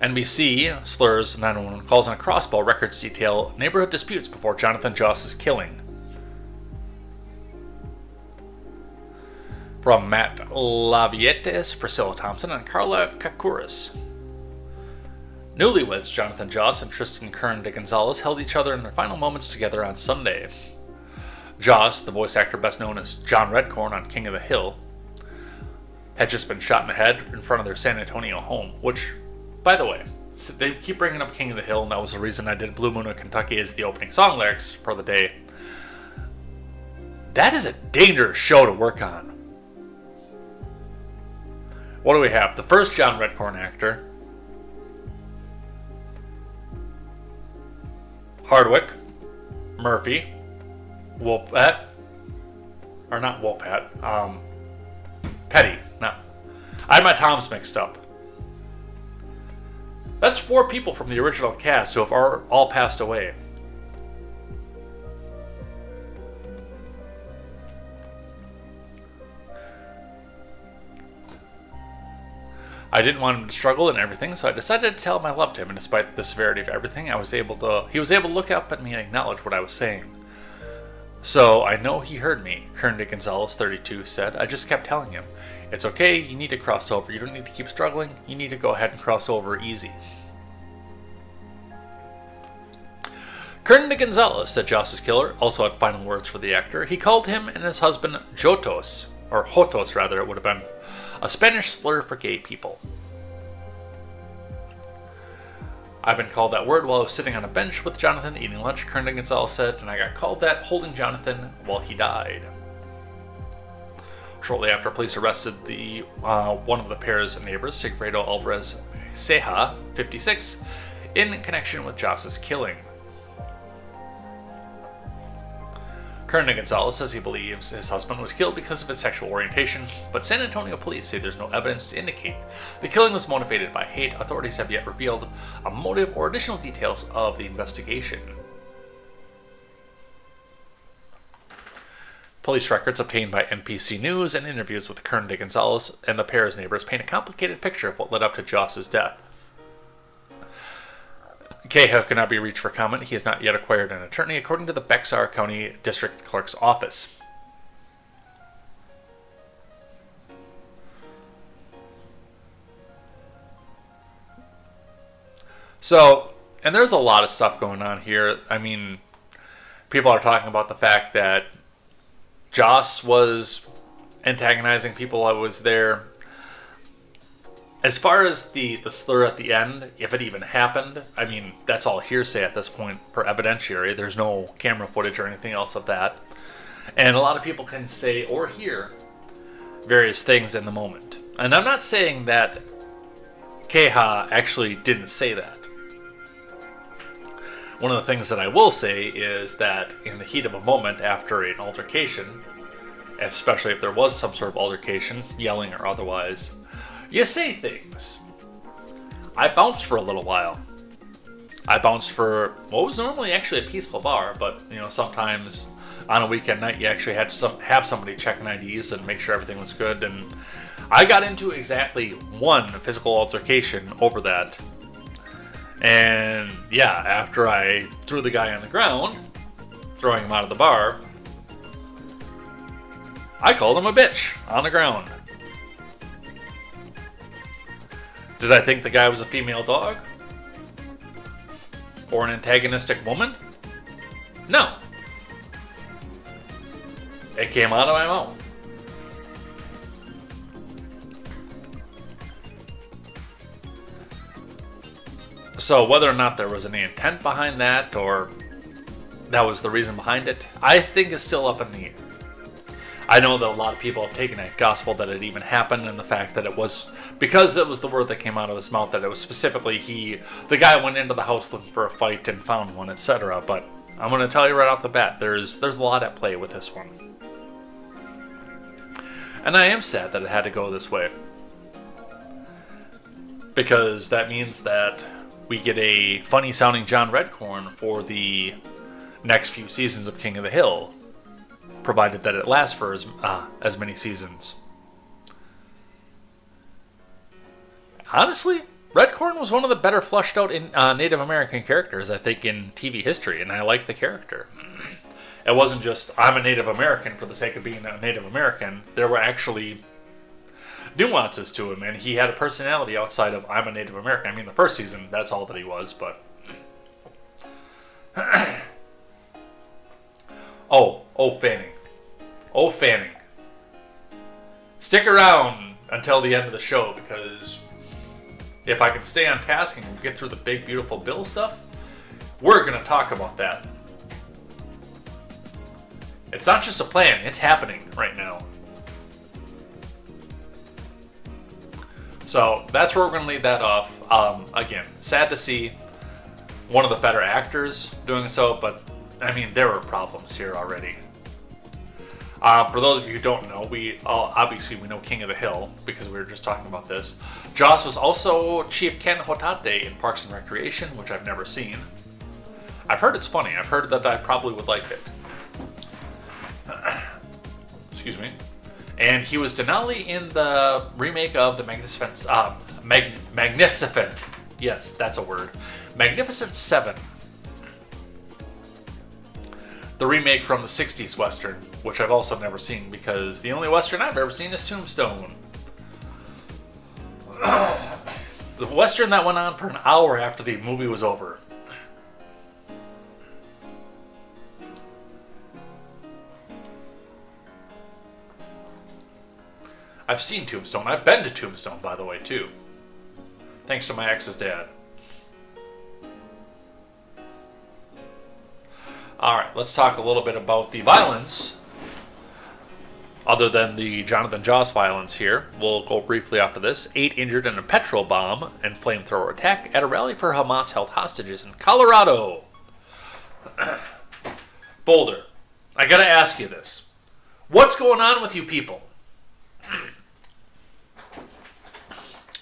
S1: NBC slurs 911 calls on a crossbow. Records detail neighborhood disputes before Jonathan Joss's killing. From Matt Lavietes, Priscilla Thompson, and Carla Kakuris. Newlyweds Jonathan Joss and Tristan Kern de Gonzalez held each other in their final moments together on Sunday. Joss, the voice actor best known as John Redcorn on King of the Hill, had just been shot in the head in front of their San Antonio home, which, by the way, they keep bringing up King of the Hill, and that was the reason I did Blue Moon of Kentucky as the opening song lyrics for the day. That is a dangerous show to work on. What do we have? The first John Redcorn actor, Hardwick, Murphy, Wopat, or not Wopat, Petty. No, I had my Toms mixed up. That's 4 people from the original cast who have all passed away. I didn't want him to struggle and everything, so I decided to tell him I loved him, and despite the severity of everything, he was able to look up at me and acknowledge what I was saying. So I know he heard me, Kern de Gonzalez, 32, said. I just kept telling him. It's okay, you need to cross over. You don't need to keep struggling. You need to go ahead and cross over easy. Hernan Gonzalez said Joss's killer also had final words for the actor. He called him and his husband Jotos, or Jotos rather, it would have been, a Spanish slur for gay people. I've been called that word while I was sitting on a bench with Jonathan eating lunch, Hernan Gonzalez said, and I got called that holding Jonathan while he died. Shortly after, police arrested one of the pair's neighbors, Sigfredo Alvarez Ceja, 56, in connection with Joss's killing. Hernan Gonzalez says he believes his husband was killed because of his sexual orientation, but San Antonio police say there's no evidence to indicate the killing was motivated by hate. Authorities have yet revealed a motive or additional details of the investigation. Police records obtained by NPC News and interviews with Hernan Gonzalez and the pair's neighbors paint a complicated picture of what led up to Joss's death. Ceja cannot be reached for comment. He has not yet acquired an attorney, according to the Bexar County District Clerk's office. So, and there's a lot of stuff going on here. I mean, people are talking about the fact that Joss was antagonizing people I was there. As far as the slur at the end, if it even happened, I mean, that's all hearsay at this point for evidentiary. There's no camera footage or anything else of that. And a lot of people can say or hear various things in the moment. And I'm not saying that Ceja actually didn't say that. One of the things that I will say is that in the heat of a moment after an altercation, especially if there was some sort of altercation, yelling or otherwise, you say things. I bounced for a little while. I bounced for what was normally actually a peaceful bar, but sometimes on a weekend night you actually had to have somebody checking IDs and make sure everything was good. And I got into exactly one physical altercation over that. And yeah, after I threw the guy on the ground, throwing him out of the bar, I called him a bitch on the ground. Did I think the guy was a female dog? Or an antagonistic woman? No. It came out of my mouth. So whether or not there was any intent behind that, or that was the reason behind it, I think is still up in the air. I know that a lot of people have taken it gospel that it even happened, and the fact that it was, because it was the word that came out of his mouth, that it was specifically the guy went into the house looking for a fight and found one, etc. But I'm going to tell you right off the bat, there's a lot at play with this one. And I am sad that it had to go this way. Because that means that we get a funny sounding John Redcorn for the next few seasons of King of the Hill, provided that it lasts for as many seasons. Honestly, Redcorn was one of the better fleshed out Native American characters, I think, in TV history, and I liked the character. It wasn't just, I'm a Native American for the sake of being a Native American. There were actually nuances to him, and he had a personality outside of, I'm a Native American. I mean, the first season, that's all that he was, but... Fanning. Stick around until the end of the show, because if I can stay on task and get through the big, beautiful Bill stuff, we're going to talk about that. It's not just a plan, it's happening right now. So that's where we're going to leave that off. Again, sad to see one of the better actors doing so, but I mean, there were problems here already. For those of you who don't know, we know King of the Hill because we were just talking about this. Joss was also Chief Ken Hotate in Parks and Recreation, which I've never seen. I've heard it's funny. I've heard that I probably would like it. Excuse me. And he was Denali in the remake of the Magnificent. Yes, that's a word. Magnificent Seven. The remake from the 60s Western, which I've also never seen because the only Western I've ever seen is Tombstone. The Western that went on for an hour after the movie was over. I've seen Tombstone. I've been to Tombstone, by the way, too. Thanks to my ex's dad. Alright, let's talk a little bit about the violence. Other than the Jonathan Joss violence here. We'll go briefly after this. 8 injured in a petrol bomb and flamethrower attack at a rally for Hamas-held hostages in Colorado. Boulder, I gotta ask you this. What's going on with you people?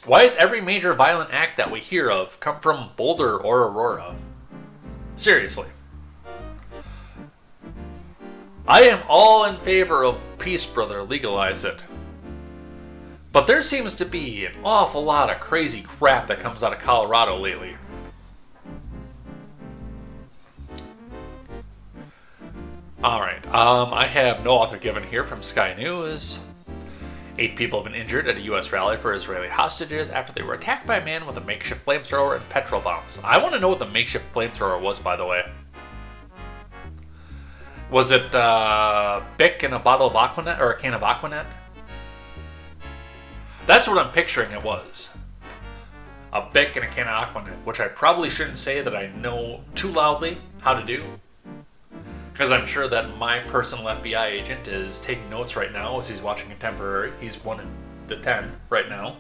S1: Why does every major violent act that we hear of come from Boulder or Aurora? Seriously. I am all in favor of peace, brother, legalize it. But there seems to be an awful lot of crazy crap that comes out of Colorado lately. Alright, I have no author given here from Sky News. 8 people have been injured at a U.S. rally for Israeli hostages after they were attacked by a man with a makeshift flamethrower and petrol bombs. I want to know what the makeshift flamethrower was, by the way. Was it Bic and a bottle of Aquanet, or a can of Aquanet? That's what I'm picturing it was. A Bic and a can of Aquanet, which I probably shouldn't say that I know too loudly how to do. Because I'm sure that my personal FBI agent is taking notes right now as he's watching Contemporary. He's 1 in the 10 right now.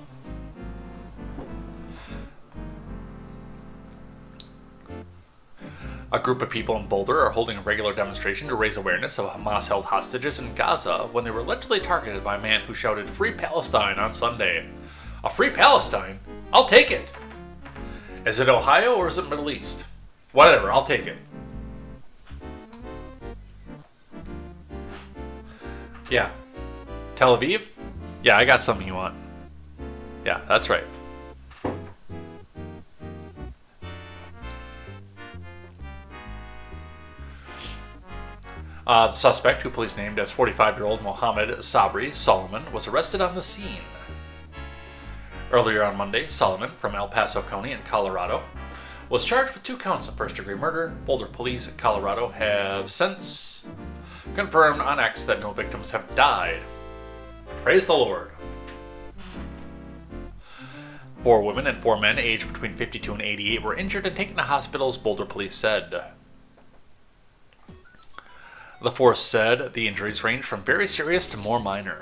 S1: A group of people in Boulder are holding a regular demonstration to raise awareness of Hamas-held hostages in Gaza when they were allegedly targeted by a man who shouted "Free Palestine" on Sunday. A free Palestine? I'll take it! Is it Ohio or is it Middle East? Whatever, I'll take it. Yeah. Tel Aviv? Yeah, I got something you want. Yeah, that's right. The suspect, who police named as 45-year-old Mohammed Sabri Solomon, was arrested on the scene. Earlier on Monday, Solomon, from El Paso County in Colorado, was charged with 2 counts of first-degree murder. Boulder police in Colorado have since confirmed on X that no victims have died. Praise the Lord. 4 women and 4 men aged between 52 and 88 were injured and taken to hospitals, Boulder police said. The force said the injuries range from very serious to more minor.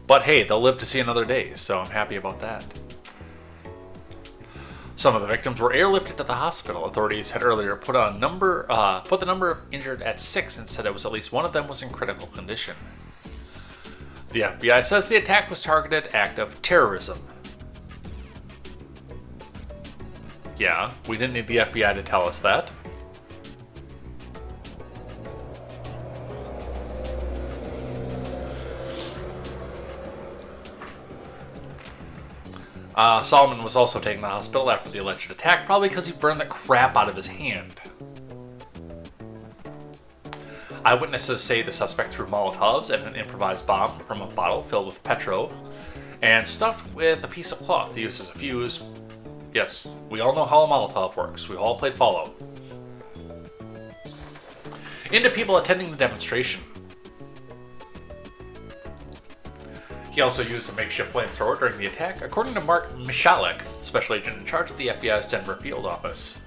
S1: But hey, they'll live to see another day, so I'm happy about that. Some of the victims were airlifted to the hospital. Authorities had earlier put the number of injured at 6 and said it was at least one of them was in critical condition. The FBI says the attack was targeted act of terrorism. Yeah, we didn't need the FBI to tell us that. Solomon was also taken to the hospital after the alleged attack, probably because he burned the crap out of his hand. Eyewitnesses say the suspect threw Molotovs and an improvised bomb from a bottle filled with petrol and stuffed with a piece of cloth used as a fuse. Yes, we all know how a Molotov works. We all played Fallout. Into people attending the demonstration. He also used a makeshift flamethrower during the attack, according to Mark Michalek, special agent in charge of the FBI's Denver field office.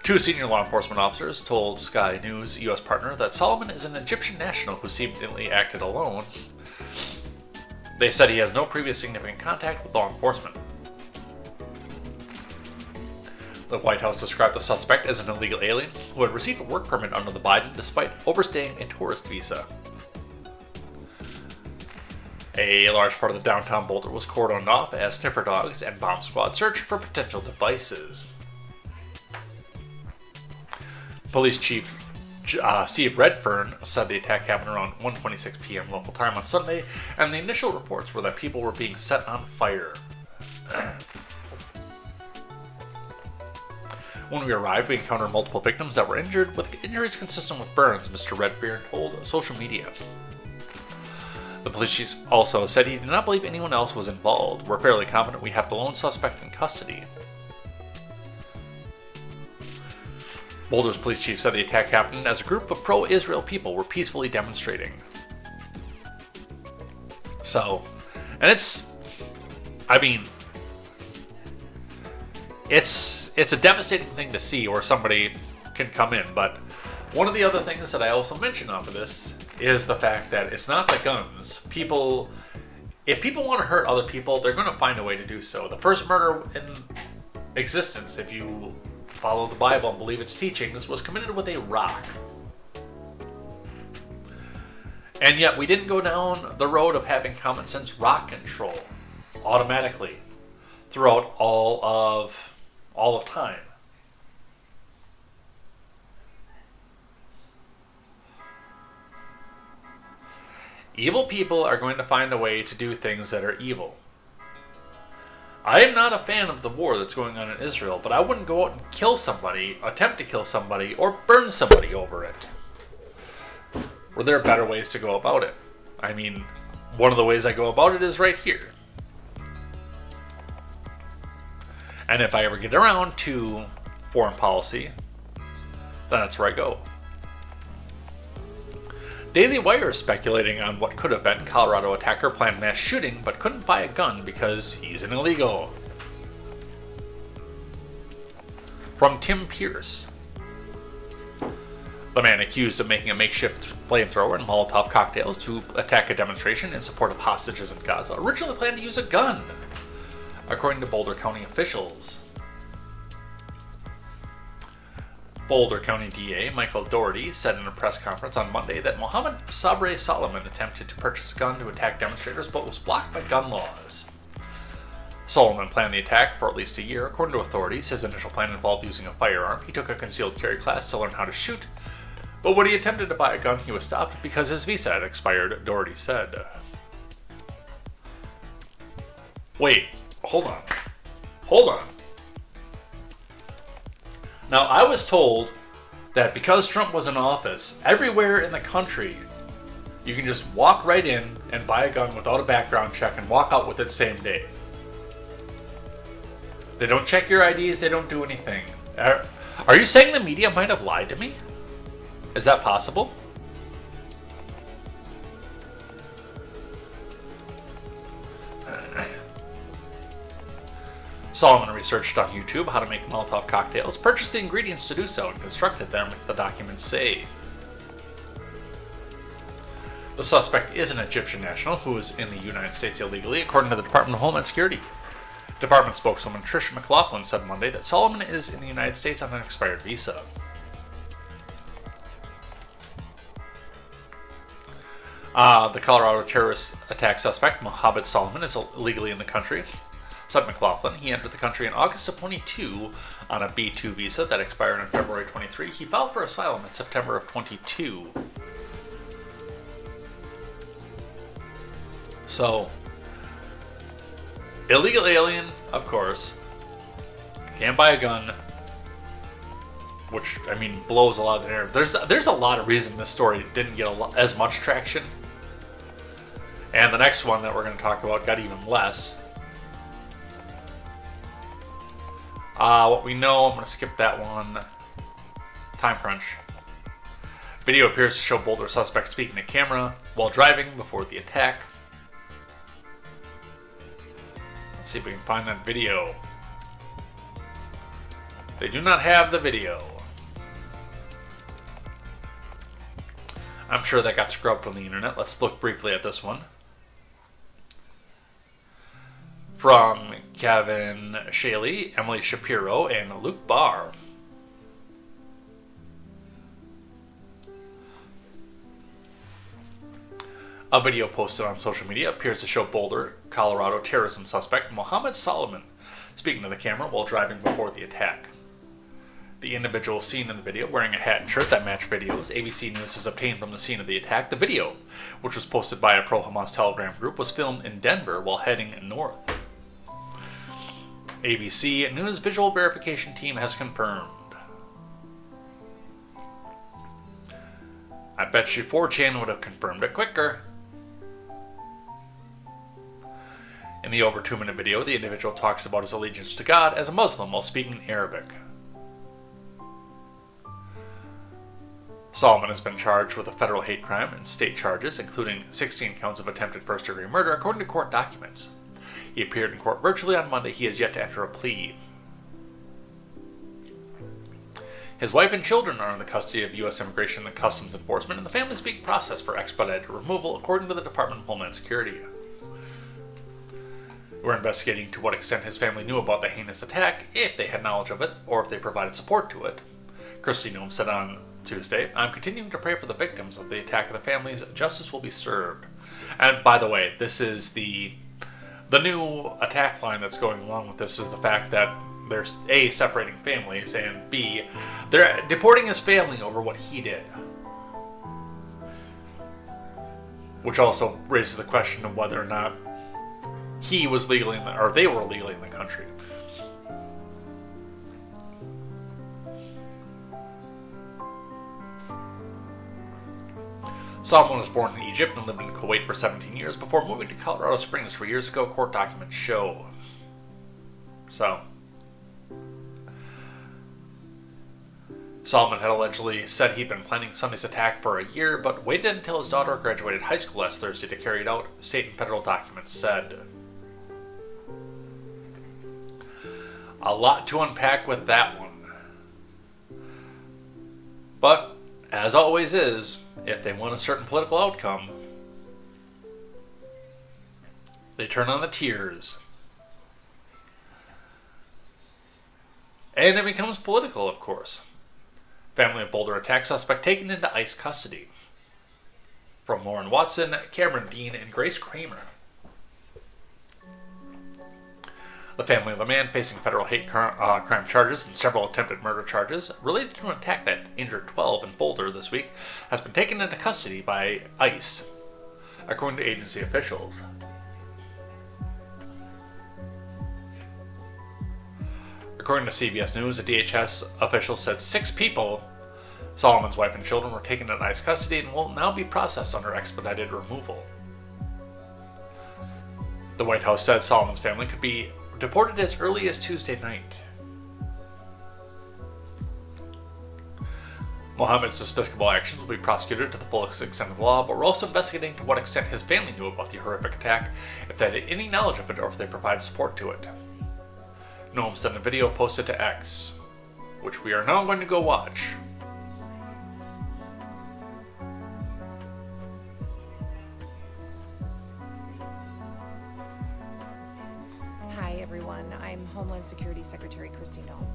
S1: 2 senior law enforcement officers told Sky News' U.S. partner that Solomon is an Egyptian national who seemingly acted alone. They said he has no previous significant contact with law enforcement. The White House described the suspect as an illegal alien who had received a work permit under the Biden despite overstaying a tourist visa. A large part of the downtown Boulder was cordoned off as sniffer dogs and bomb squad searched for potential devices. Police Chief Steve Redfern said the attack happened around 1:26 p.m. local time on Sunday, and the initial reports were that people were being set on fire. When we arrived, we encountered multiple victims that were injured, with injuries consistent with burns, Mr. Redfern told social media. The police chief also said he did not believe anyone else was involved. We're fairly confident we have the lone suspect in custody. Boulder's police chief said the attack happened as a group of pro-Israel people were peacefully demonstrating. So, and it's a devastating thing to see where somebody can come in, but one of the other things that I also mentioned off of this is the fact that it's not the guns. If people want to hurt other people, they're going to find a way to do so. The first murder in existence, if you follow the Bible and believe its teachings, was committed with a rock. And yet we didn't go down the road of having common sense rock control automatically throughout all of time. Evil people are going to find a way to do things that are evil. I am not a fan of the war that's going on in Israel, but I wouldn't go out and kill somebody, attempt to kill somebody, or burn somebody over it. Or there are better ways to go about it. I mean, one of the ways I go about it is right here. And if I ever get around to foreign policy, then that's where I go. Daily Wire is speculating on what could have been. Colorado attacker planned mass shooting but couldn't buy a gun because he's an illegal. From Tim Pierce. The man accused of making a makeshift flamethrower and Molotov cocktails to attack a demonstration in support of hostages in Gaza originally planned to use a gun, according to Boulder County officials. Boulder County DA Michael Doherty said in a press conference on Monday that Mohammed Sabre Solomon attempted to purchase a gun to attack demonstrators but was blocked by gun laws. Solomon planned the attack for at least a year. According to authorities, his initial plan involved using a firearm. He took a concealed carry class to learn how to shoot, but when he attempted to buy a gun, he was stopped because his visa had expired, Doherty said. Wait, hold on. Now, I was told that because Trump was in office, everywhere in the country, you can just walk right in and buy a gun without a background check and walk out with it same day. They don't check your IDs, they don't do anything. Are you saying the media might have lied to me? Is that possible? Solomon researched on YouTube how to make Molotov cocktails, purchased the ingredients to do so, and constructed them, the documents say. The suspect is an Egyptian national who is in the United States illegally, according to the Department of Homeland Security. Department spokeswoman Trish McLaughlin said Monday that Solomon is in the United States on an expired visa. The Colorado terrorist attack suspect, Mohammed Solomon, is illegally in the country, said McLaughlin. He entered the country in August of 22 on a B-2 visa that expired on February 23. He filed for asylum in September of 22. So, illegal alien, of course. Can't buy a gun. Which, I mean, blows a lot of the air. There's a lot of reason this story didn't get as much traction. And the next one that we're going to talk about got even less. What we know, I'm going to skip that one. Time crunch. Video appears to show Boulder suspect speaking to camera while driving before the attack. Let's see if we can find that video. They do not have the video. I'm sure that got scrubbed from the internet. Let's look briefly at this one. From Kevin Shaley, Emily Shapiro, and Luke Barr. A video posted on social media appears to show Boulder, Colorado terrorism suspect Mohammed Solomon speaking to the camera while driving before the attack. The individual seen in the video wearing a hat and shirt that match videos ABC News has obtained from the scene of the attack. The video, which was posted by a pro-Hamas Telegram group, was filmed in Denver while heading north. ABC News visual verification team has confirmed. I bet you 4chan would have confirmed it quicker. In the over 2-minute video, the individual talks about his allegiance to God as a Muslim while speaking Arabic. Solomon has been charged with a federal hate crime and state charges, including 16 counts of attempted first-degree murder, according to court documents. He appeared in court virtually on Monday. He has yet to enter a plea. His wife and children are in the custody of U.S. Immigration and Customs Enforcement, and the family is being processed for expedited removal, according to the Department of Homeland Security. We're investigating to what extent his family knew about the heinous attack, if they had knowledge of it, or if they provided support to it. Christy Noem said on Tuesday, "I'm continuing to pray for the victims of the attack and the families. Justice will be served." And by the way, this is the new attack line that's going along with this is the fact that there's A, separating families, and B, they're deporting his family over what he did. Which also raises the question of whether or not he was legally or they were legally in the country. Solomon was born in Egypt and lived in Kuwait for 17 years before moving to Colorado Springs 3 years ago, court documents show. So, Solomon had allegedly said he'd been planning Sunday's attack for a year, but waited until his daughter graduated high school last Thursday to carry it out, state and federal documents said. A lot to unpack with that one. But, as always is, if they want a certain political outcome, they turn on the tears. And it becomes political, of course. Family of Boulder attack suspect taken into ICE custody. From Lauren Watson, Cameron Dean, and Grace Kramer. The family of the man facing federal hate crime charges and several attempted murder charges related to an attack that injured 12 in Boulder this week has been taken into custody by ICE, according to agency officials. According to CBS News, a DHS official said 6 people, Solomon's wife and children, were taken into ICE custody and will now be processed under expedited removal. The White House said Solomon's family could be deported as early as Tuesday night. Mohammed's despicable actions will be prosecuted to the fullest extent of the law, but we're also investigating to what extent his family knew about the horrific attack, if they had any knowledge of it, or if they provide support to it. Noem sent a video posted to X, which we are now going to go watch.
S2: Hi everyone, I'm Homeland Security Secretary Christy Noem.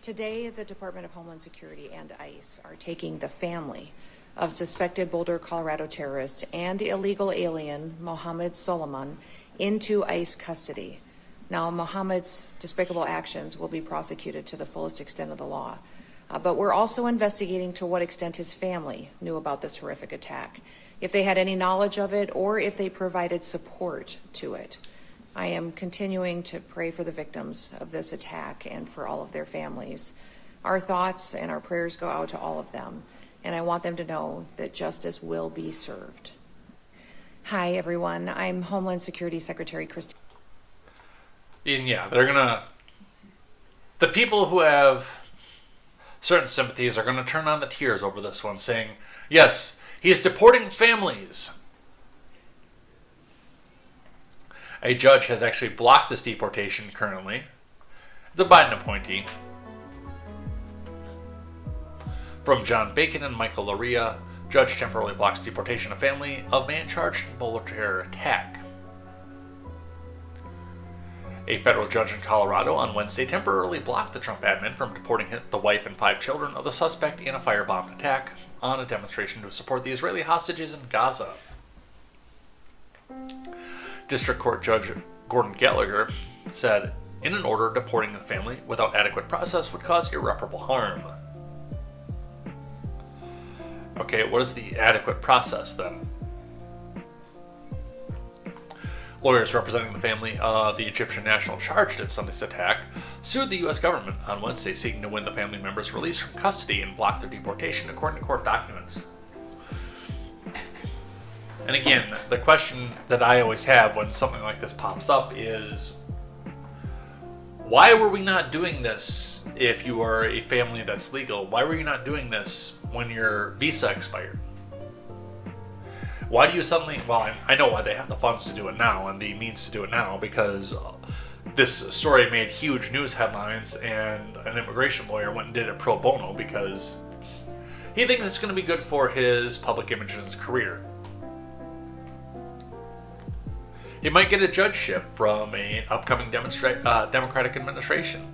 S2: Today, the Department of Homeland Security and ICE are taking the family of suspected Boulder, Colorado terrorist and illegal alien Mohammed Solomon into ICE custody. Now, Mohammed's despicable actions will be prosecuted to the fullest extent of the law, but we're also investigating to what extent his family knew about this horrific attack, if they had any knowledge of it, or if they provided support to it. I am continuing to pray for the victims of this attack and for all of their families. Our thoughts and our prayers go out to all of them, and I want them to know that justice will be served. Hi, everyone. I'm Homeland Security Secretary Christy.
S1: And yeah, the people who have certain sympathies are going to turn on the tears over this one, saying, yes, he's deporting families. A judge has actually blocked this deportation currently. It's a Biden appointee. From John Bacon and Michael Loria, judge temporarily blocks deportation of family of man charged in Boulder terror attack. A federal judge in Colorado on Wednesday temporarily blocked the Trump admin from deporting the wife and 5 children of the suspect in a firebombed attack on a demonstration to support the Israeli hostages in Gaza. District Court Judge Gordon Gallagher said, in an order, deporting the family without adequate process would cause irreparable harm. Okay, what is the adequate process then? Lawyers representing the family of the Egyptian national charged in Sunday's attack sued the U.S. government on Wednesday, seeking to win the family members released from custody and block their deportation, according to court documents. And again, the question that I always have when something like this pops up is, why were we not doing this if you are a family that's legal? Why were you not doing this when your visa expired? Why do you suddenly, well, I know why they have the funds to do it now and the means to do it now, because this story made huge news headlines and an immigration lawyer went and did it pro bono because he thinks it's going to be good for his public image and his career. He might get a judgeship from an upcoming Democratic administration.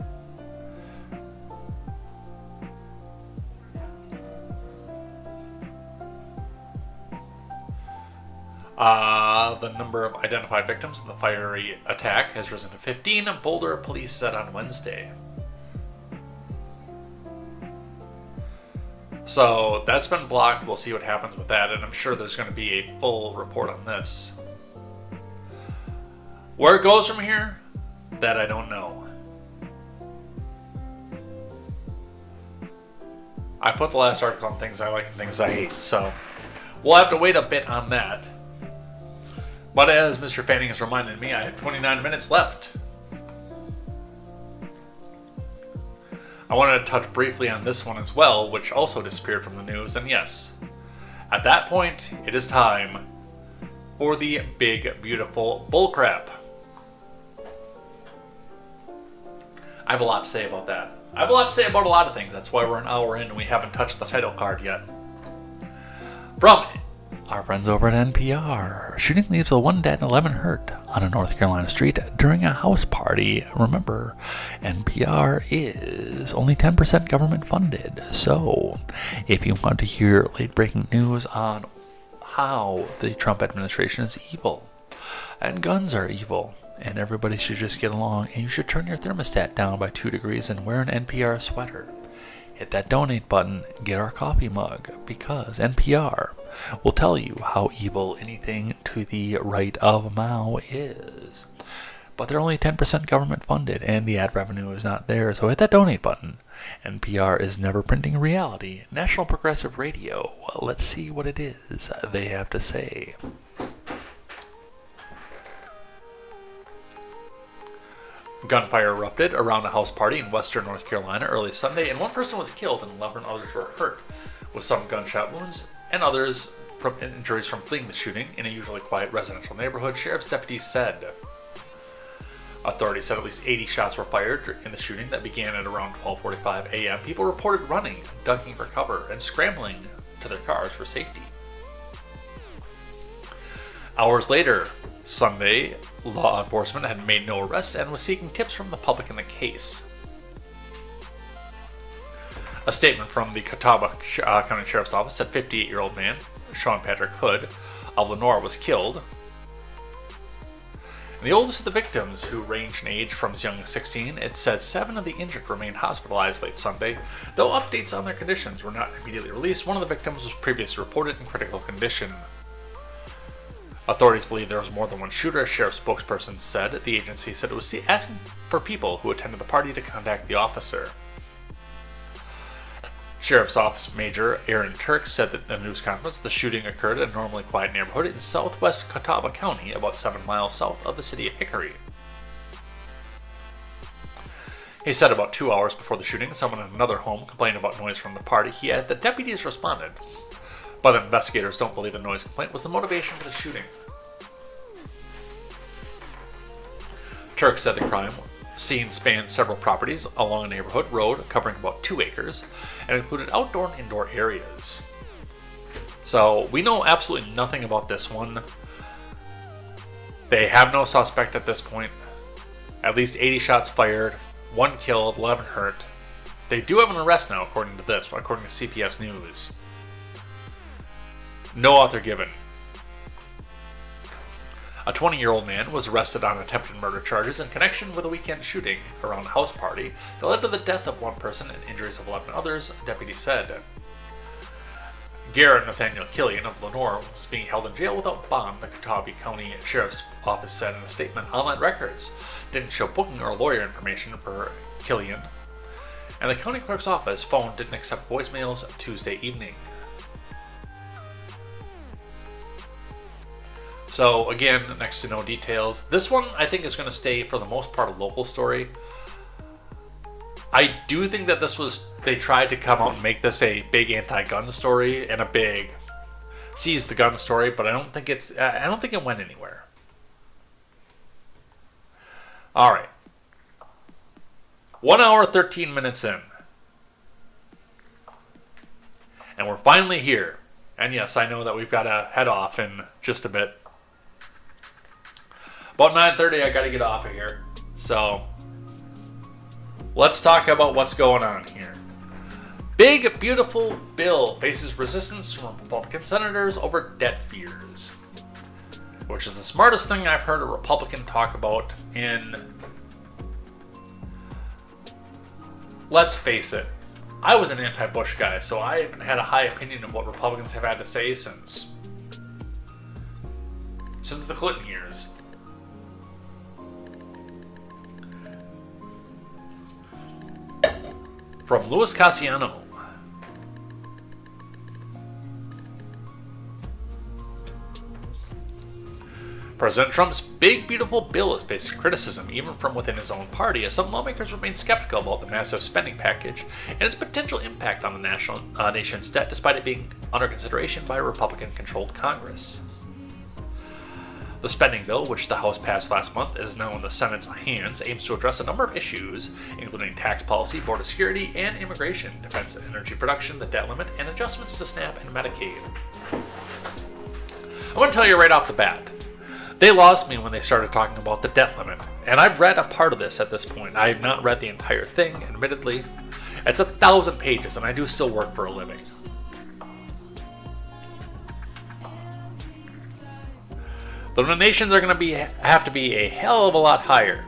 S1: The number of identified victims in the fiery attack has risen to 15, Boulder police said on Wednesday. So that's been blocked. We'll see what happens with that, and I'm sure there's going to be a full report on this. Where it goes from here, that I don't know. I put the last article on things I like and things I hate, so we'll have to wait a bit on that. But as Mr. Fanning has reminded me, I have 29 minutes left. I wanted to touch briefly on this one as well, which also disappeared from the news, and yes, at that point, it is time for the big, beautiful bullcrap. I have a lot to say about that. I have a lot to say about a lot of things. That's why we're an hour in and we haven't touched the title card yet. From our friends over at NPR, shooting leaves a 1 dead and 11 hurt on a North Carolina street during a house party. Remember, NPR is only 10% government funded. So, if you want to hear late-breaking news on how the Trump administration is evil, and guns are evil, and everybody should just get along, and you should turn your thermostat down by 2 degrees and wear an NPR sweater, hit that donate button, get our coffee mug, because NPR will tell you how evil anything to the right of Mao is. But they're only 10% government funded, and the ad revenue is not there, so hit that donate button. NPR is never printing reality. National Progressive Radio. Let's see what it is they have to say. Gunfire erupted around a house party in western North Carolina early Sunday, and 1 person was killed and 11 others were hurt, with some gunshot wounds and others from injuries from fleeing the shooting in a usually quiet residential neighborhood, sheriff's deputies said. Authorities said at least 80 shots were fired in the shooting that began at around 12:45 a.m. People reported running, ducking for cover, and scrambling to their cars for safety. Hours later, Sunday, law enforcement had made no arrests and was seeking tips from the public in the case. A statement from the Catawba County Sheriff's Office said 58-year-old man, Sean Patrick Hood, of Lenore, was killed. And the oldest of the victims, who ranged in age from as young as 16, it said 7 of the injured remained hospitalized late Sunday, though updates on their conditions were not immediately released. One of the victims was previously reported in critical condition. Authorities believe there was more than one shooter, a sheriff's spokesperson said. The agency said it was asking for people who attended the party to contact the officer. Sheriff's Office Major Aaron Turk said that in a news conference the shooting occurred in a normally quiet neighborhood in southwest Catawba County, about 7 miles south of the city of Hickory. He said about 2 hours before the shooting, someone in another home complained about noise from the party. He added that deputies responded, but investigators don't believe the noise complaint was the motivation for the shooting. Turk said the crime scene spanned several properties along a neighborhood road covering about 2 acres and included outdoor and indoor areas. So we know absolutely nothing about this one. They have no suspect at this point. At least 80 shots fired, 1 killed, 11 hurt. They do have an arrest now, according to this, according to CPS News. No author given. A 20-year-old man was arrested on attempted murder charges in connection with a weekend shooting around a house party that led to the death of 1 person and injuries of 11 others, a deputy said. Garrett Nathaniel Killian of Lenore was being held in jail without bond, the Catawba County Sheriff's Office said in a statement. Online records didn't show booking or lawyer information for Killian, and the county clerk's office phone didn't accept voicemails Tuesday evening. So again, next to no details. This one I think is going to stay for the most part a local story. I do think that they tried to come out and make this a big anti-gun story and a big seize the gun story, but I don't think it went anywhere. All right. 1 hour, 13 minutes in. And we're finally here. And yes, I know that we've got to head off in just a bit. About 9:30, I got to get off of here. So, let's talk about what's going on here. Big, beautiful bill faces resistance from Republican senators over debt fears. Which is the smartest thing I've heard a Republican talk about in... Let's face it. I was an anti-Bush guy, so I haven't had a high opinion of what Republicans have had to say since the Clinton years. From Louis Cassiano. President Trump's big, beautiful bill is facing criticism even from within his own party, as some lawmakers remain skeptical about the massive spending package and its potential impact on the nation's debt, despite it being under consideration by a Republican-controlled Congress. The spending bill, which the House passed last month, is now in the Senate's hands, aims to address a number of issues, including tax policy, border security, and immigration, defense and energy production, the debt limit, and adjustments to SNAP and Medicaid. I want to tell you right off the bat, they lost me when they started talking about the debt limit, and I've read a part of this at this point. I have not read the entire thing, admittedly. It's 1,000 pages, and I do still work for a living. The donations are going to have to be a hell of a lot higher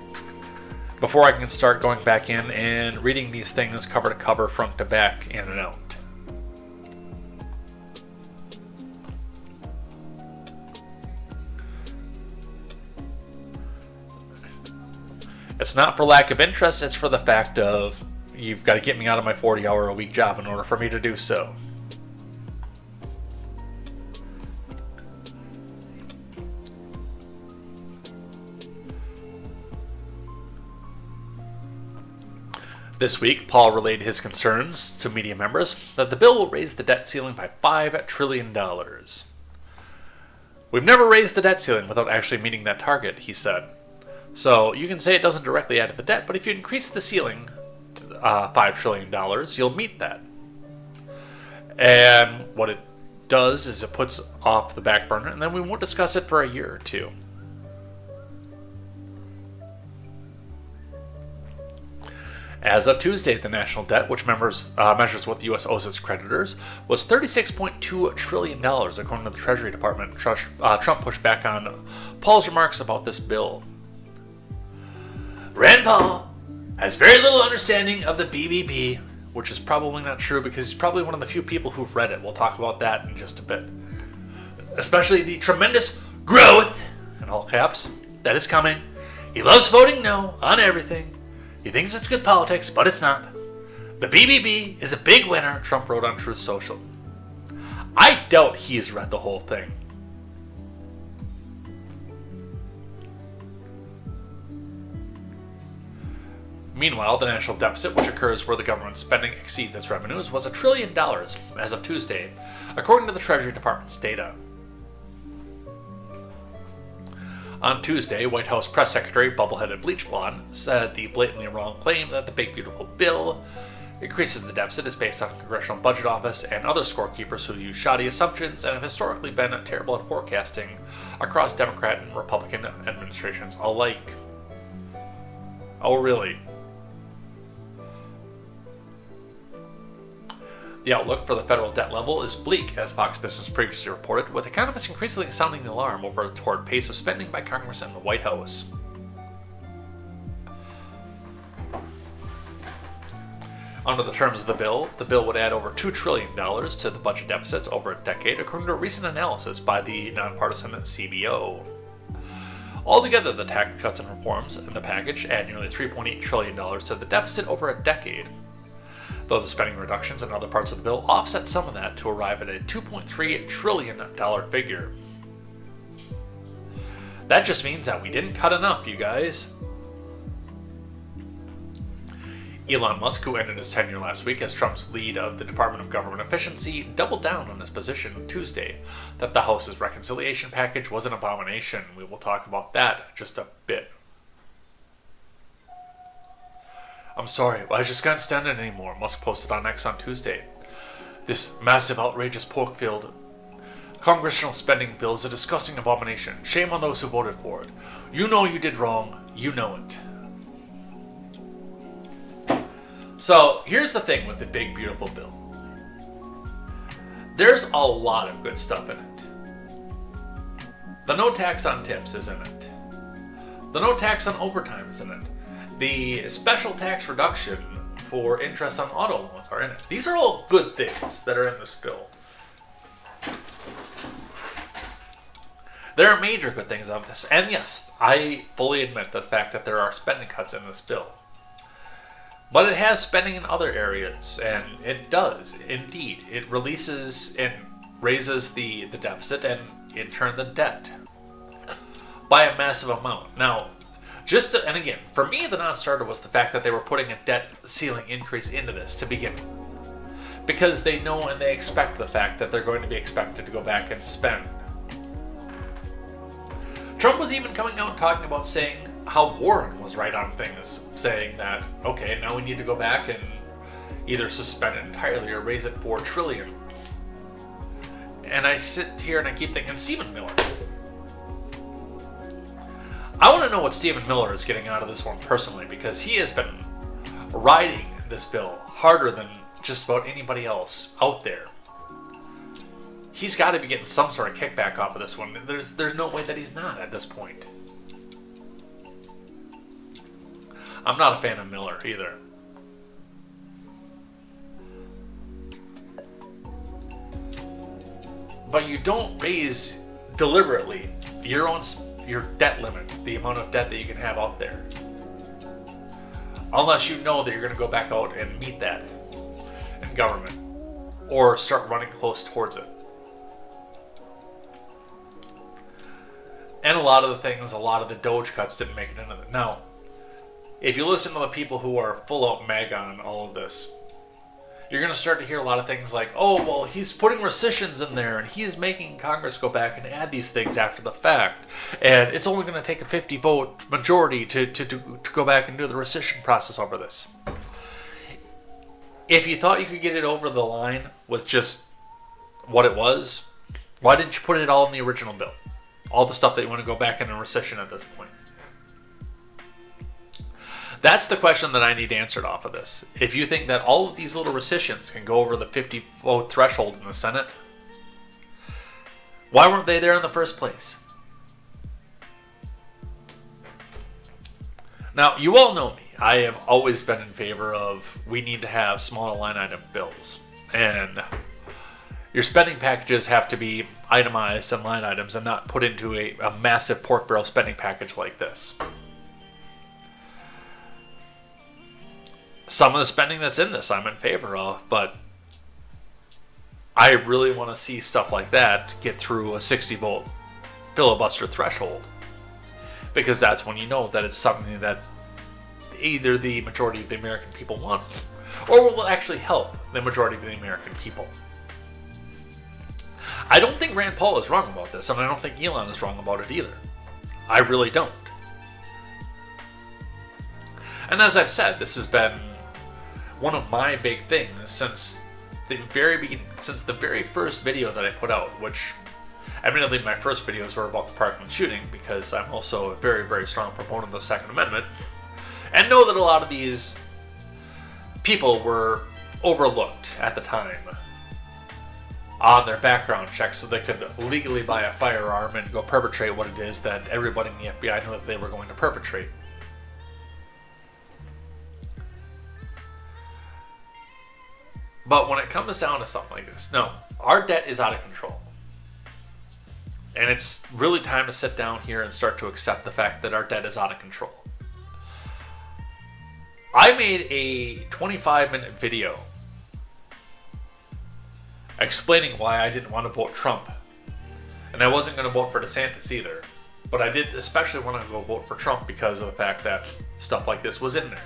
S1: before I can start going back in and reading these things cover to cover, front to back, in and out. It's not for lack of interest, it's for the fact of you've got to get me out of my 40-hour-a-week job in order for me to do so. This week, Paul relayed his concerns to media members that the bill will raise the debt ceiling by $5 trillion. We've never raised the debt ceiling without actually meeting that target, he said. So you can say it doesn't directly add to the debt, but if you increase the ceiling to $5 trillion, you'll meet that. And what it does is it puts off the back burner, and then we won't discuss it for a year or two. As of Tuesday, the national debt, which measures what the U.S. owes its creditors, was $36.2 trillion, according to the Treasury Department. Trump pushed back on Paul's remarks about this bill. Rand Paul has very little understanding of the BBB, which is probably not true because he's probably one of the few people who've read it. We'll talk about that in just a bit. Especially the tremendous growth, in all caps, that is coming. He loves voting no on everything. He thinks it's good politics, but it's not. The BBB is a big winner, Trump wrote on Truth Social. I doubt he's read the whole thing. Meanwhile, the national deficit, which occurs where the government's spending exceeds its revenues, was $1 trillion as of Tuesday, according to the Treasury Department's data. On Tuesday, White House Press Secretary Bubbleheaded Bleach Blonde said the blatantly wrong claim that the big beautiful bill increases the deficit is based on the Congressional Budget Office and other scorekeepers who use shoddy assumptions and have historically been terrible at forecasting across Democrat and Republican administrations alike. Oh, really? The outlook for the federal debt level is bleak, as Fox Business previously reported, with economists increasingly sounding the alarm over a torrid pace of spending by Congress and the White House. Under the terms of the bill would add over $2 trillion to the budget deficits over a decade, according to a recent analysis by the nonpartisan CBO. Altogether, the tax cuts and reforms in the package add nearly $3.8 trillion to the deficit over a decade, though the spending reductions in other parts of the bill offset some of that to arrive at a $2.3 trillion figure. That just means that we didn't cut enough, you guys. Elon Musk, who ended his tenure last week as Trump's lead of the Department of Government Efficiency, doubled down on his position Tuesday that the House's reconciliation package was an abomination. We will talk about that in just a bit. I'm sorry, I just can't stand it anymore, Musk posted on X on Tuesday. This massive, outrageous pork-filled congressional spending bill is a disgusting abomination. Shame on those who voted for it. You know you did wrong. You know it. So, here's the thing with the big, beautiful bill. There's a lot of good stuff in it. The no tax on tips is in it. The no tax on overtime is in it. The special tax reduction for interest on auto loans are in it. These are all good things that are in this bill. There are major good things of this. And yes, I fully admit the fact that there are spending cuts in this bill. But it has spending in other areas, and it does, indeed. It releases and raises the deficit and, in turn, the debt by a massive amount. Now, and again, for me, the non-starter was the fact that they were putting a debt ceiling increase into this to begin with. Because they know and they expect the fact that they're going to be expected to go back and spend. Trump was even coming out and talking about saying how Warren was right on things, saying that, okay, now we need to go back and either suspend it entirely or raise it $4 trillion. And I sit here and I keep thinking, Stephen Miller. I want to know what Stephen Miller is getting out of this one personally, because he has been riding this bill harder than just about anybody else out there. He's got to be getting some sort of kickback off of this one. There's no way that he's not at this point. I'm not a fan of Miller either. But you don't raise deliberately your debt limit, the amount of debt that you can have out there, unless you know that you're going to go back out and meet that in government or start running close towards it. And a lot of the Doge cuts didn't make it into it. Now, if you listen to the people who are full out MAGA on all of this, you're going to start to hear a lot of things like, oh, well, he's putting rescissions in there, and he's making Congress go back and add these things after the fact, and it's only going to take a 50-vote majority to go back and do the rescission process over this. If you thought you could get it over the line with just what it was, why didn't you put it all in the original bill? All the stuff that you want to go back in a rescission at this point. That's the question that I need answered off of this. If you think that all of these little rescissions can go over the 50-vote threshold in the Senate, why weren't they there in the first place? Now, you all know me. I have always been in favor of we need to have smaller line item bills. And your spending packages have to be itemized and line items and not put into a massive pork barrel spending package like this. Some of the spending that's in this I'm in favor of, but I really want to see stuff like that get through a 60-vote filibuster threshold. Because that's when you know that it's something that either the majority of the American people want or will actually help the majority of the American people. I don't think Rand Paul is wrong about this, and I don't think Elon is wrong about it either. I really don't. And as I've said, this has been one of my big things since the very beginning, since the very first video that I put out, which admittedly my first videos were about the Parkland shooting, because I'm also a very, very strong proponent of the Second Amendment, and know that a lot of these people were overlooked at the time on their background checks so they could legally buy a firearm and go perpetrate what it is that everybody in the FBI knew that they were going to perpetrate. But when it comes down to something like this, no, our debt is out of control. And it's really time to sit down here and start to accept the fact that our debt is out of control. I made a 25-minute video explaining why I didn't want to vote Trump. And I wasn't going to vote for DeSantis either. But I did especially want to go vote for Trump because of the fact that stuff like this was in there.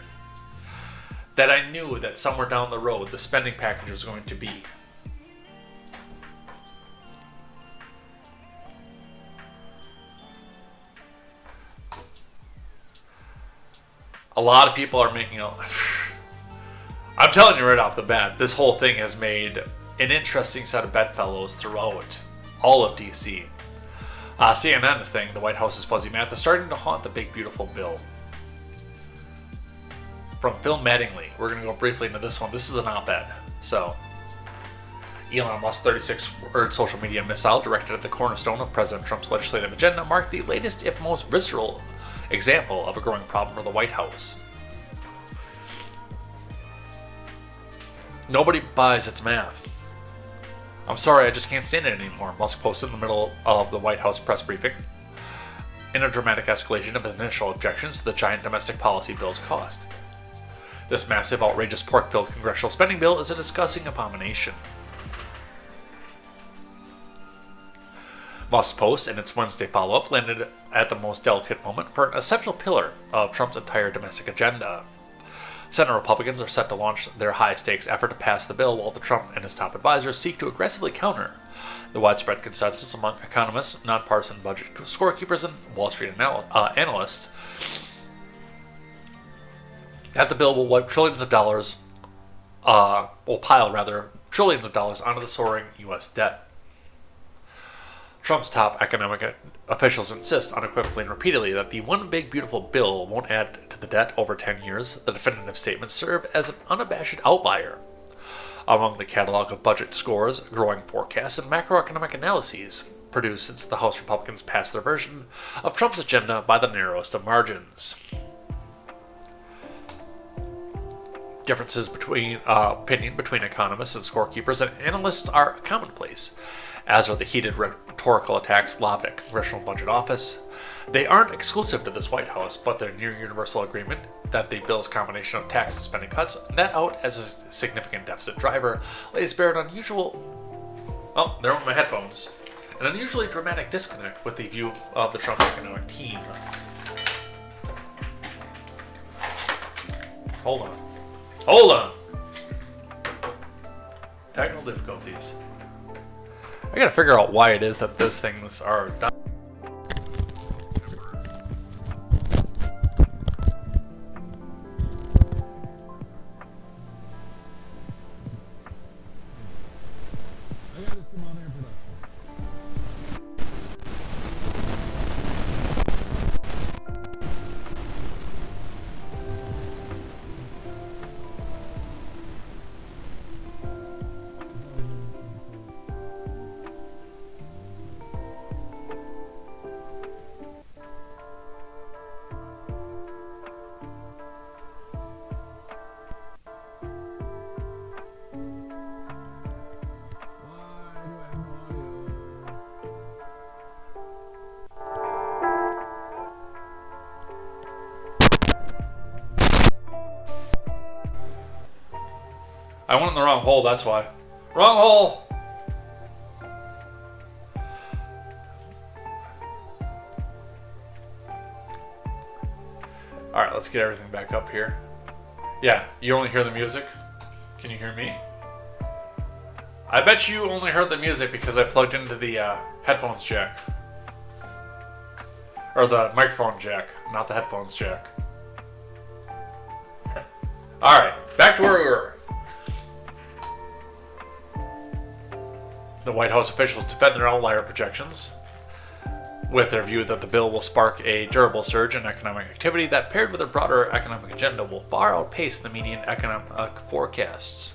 S1: That I knew that somewhere down the road the spending package was going to be. A lot of people are making a... I'm telling you right off the bat, this whole thing has made an interesting set of bedfellows throughout all of DC. CNN is saying the White House's fuzzy math is starting to haunt the big beautiful bill. From Phil Mattingly, we're going to go briefly into this one. This is an op-ed. So, Elon Musk's 36-word social media missile directed at the cornerstone of President Trump's legislative agenda marked the latest, if most visceral, example of a growing problem for the White House. Nobody buys its math. I'm sorry, I just can't stand it anymore, Musk posted in the middle of the White House press briefing, in a dramatic escalation of initial objections to the giant domestic policy bill's cost. This massive, outrageous, pork-filled congressional spending bill is a disgusting abomination. Musk's post and its Wednesday follow-up landed at the most delicate moment for an essential pillar of Trump's entire domestic agenda. Senate Republicans are set to launch their high-stakes effort to pass the bill while Trump and his top advisors seek to aggressively counter the widespread consensus among economists, nonpartisan budget scorekeepers, and Wall Street analysts that the bill will wipe trillions of dollars, trillions of dollars onto the soaring U.S. debt. Trump's top economic officials insist unequivocally and repeatedly that the one big beautiful bill won't add to the debt over 10 years. The definitive statements serve as an unabashed outlier among the catalog of budget scores, growing forecasts, and macroeconomic analyses produced since the House Republicans passed their version of Trump's agenda by the narrowest of margins. Differences between opinion between economists and scorekeepers and analysts are commonplace, as are the heated rhetorical attacks lobbed at Congressional Budget Office. They aren't exclusive to this White House, but their near-universal agreement that the bill's combination of tax and spending cuts, net out as a significant deficit driver, lays bare an unusual... Oh, there went my headphones. An unusually dramatic disconnect with the view of the Trump economic team. Hold on. Technical difficulties. I gotta figure out why it is that those things are done. I went in the wrong hole, that's why. Wrong hole! Alright, let's get everything back up here. Yeah, you only hear the music? Can you hear me? I bet you only heard the music because I plugged into the headphones jack. Or the microphone jack, not the headphones jack. Alright, back to where we were. The White House officials defend their outlier projections with their view that the bill will spark a durable surge in economic activity that, paired with a broader economic agenda, will far outpace the median economic forecasts.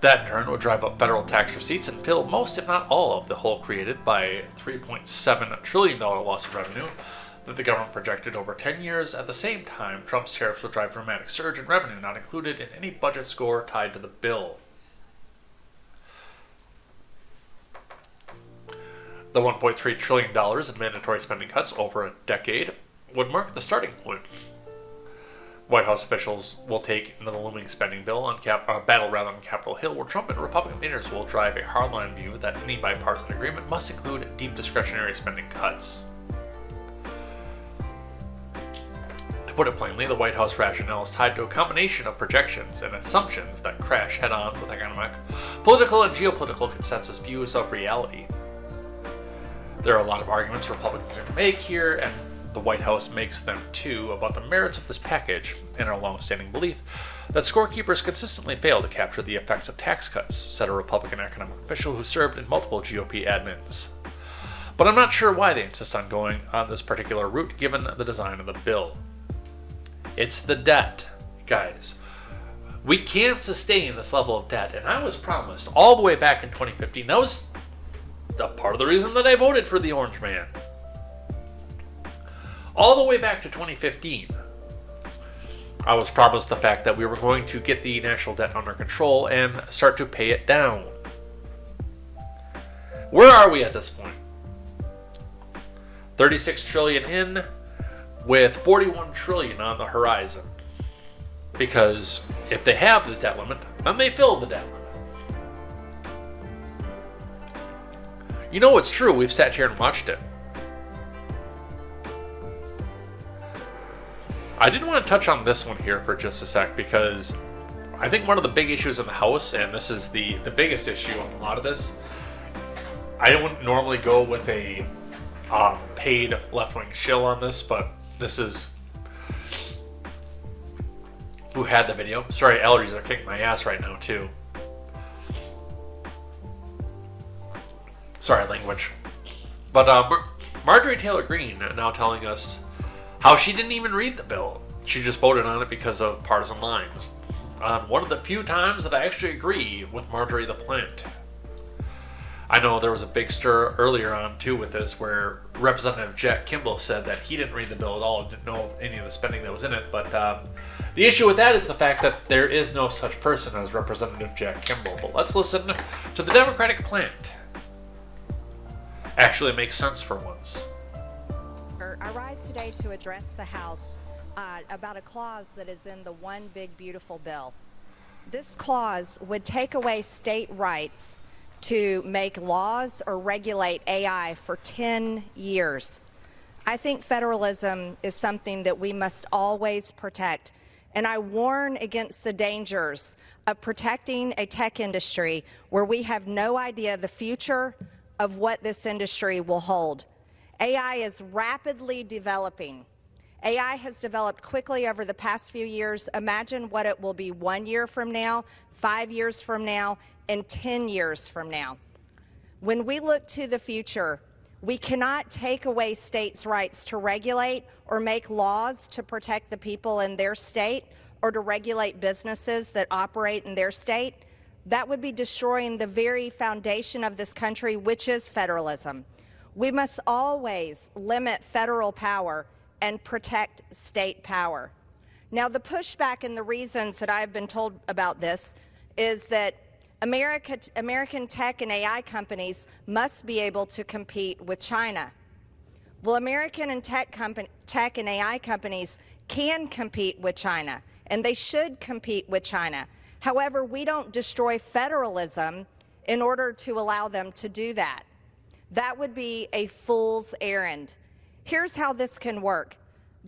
S1: That in turn would drive up federal tax receipts and fill most, if not all, of the hole created by $3.7 trillion loss of revenue that the government projected over 10 years. At the same time, Trump's tariffs will drive a dramatic surge in revenue not included in any budget score tied to the bill. The $1.3 trillion in mandatory spending cuts over a decade would mark the starting point. White House officials will take into the looming spending bill on battle rather on Capitol Hill, where Trump and Republican leaders will drive a hardline view that any bipartisan agreement must include deep discretionary spending cuts. To put it plainly, the White House rationale is tied to a combination of projections and assumptions that crash head-on with economic, political, and geopolitical consensus views of reality. There are a lot of arguments Republicans are going to make here, and the White House makes them too, about the merits of this package and our long-standing belief that scorekeepers consistently fail to capture the effects of tax cuts, said a Republican economic official who served in multiple GOP admins. But I'm not sure why they insist on going on this particular route given the design of the bill. It's the debt, guys. We can't sustain this level of debt, and I was promised all the way back in 2015. That was a part of the reason that I voted for the Orange Man. All the way back to 2015, I was promised the fact that we were going to get the national debt under control and start to pay it down. Where are we at this point? 36 trillion in, with 41 trillion on the horizon. Because if they have the debt limit, then they fill the debt limit. You know it's true, we've sat here and watched it. I did want to touch on this one here for just a sec, because I think one of the big issues in the House, and this is the biggest issue on a lot of this, I don't normally go with a paid left-wing shill on this, but this is who had the video. Sorry, allergies are kicking my ass right now too. Sorry, language. But Marjorie Taylor Greene now telling us how she didn't even read the bill. She just voted on it because of partisan lines. One of the few times that I actually agree with Marjorie the Plant. I know there was a big stir earlier on too with this, where Representative Jack Kimball said that he didn't read the bill at all, didn't know any of the spending that was in it. But the issue with that is the fact that there is no such person as Representative Jack Kimball. But let's listen to the Democratic Plant. Actually, it makes sense for once.
S3: I rise today to address the House about a clause that is in the One Big Beautiful Bill. This clause would take away state rights to make laws or regulate AI for 10 years. I think federalism is something that we must always protect, and I warn against the dangers of protecting a tech industry where we have no idea the future of what this industry will hold. AI is rapidly developing. AI has developed quickly over the past few years. Imagine what it will be 1 year from now, 5 years from now, and 10 years from now. When we look to the future, we cannot take away states' rights to regulate or make laws to protect the people in their state or to regulate businesses that operate in their state. That would be destroying the very foundation of this country, which is federalism. We must always limit federal power and protect state power. Now, the pushback and the reasons that I've been told about this is that American tech and AI companies must be able to compete with China. Well, American and tech and AI companies can compete with China, and they should compete with China. However, we don't destroy federalism in order to allow them to do that. That would be a fool's errand. Here's how this can work.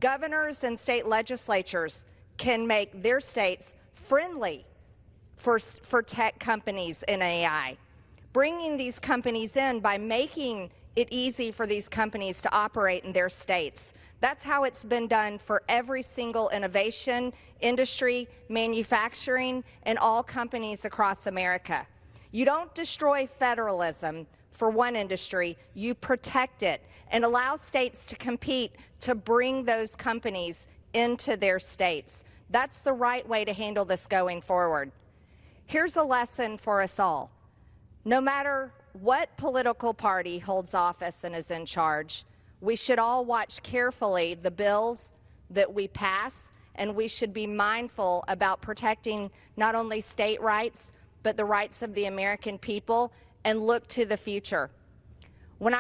S3: Governors and state legislatures can make their states friendly for tech companies in AI, bringing these companies in by making it easy for these companies to operate in their states. That's how it's been done for every single innovation, industry, manufacturing, and all companies across America. You don't destroy federalism for one industry, you protect it and allow states to compete to bring those companies into their states. That's the right way to handle this going forward. Here's a lesson for us all. No matter what political party holds office and is in charge, we should all watch carefully the bills that we pass, and we should be mindful about protecting not only state rights, but the rights of the American people, and look to the future. When I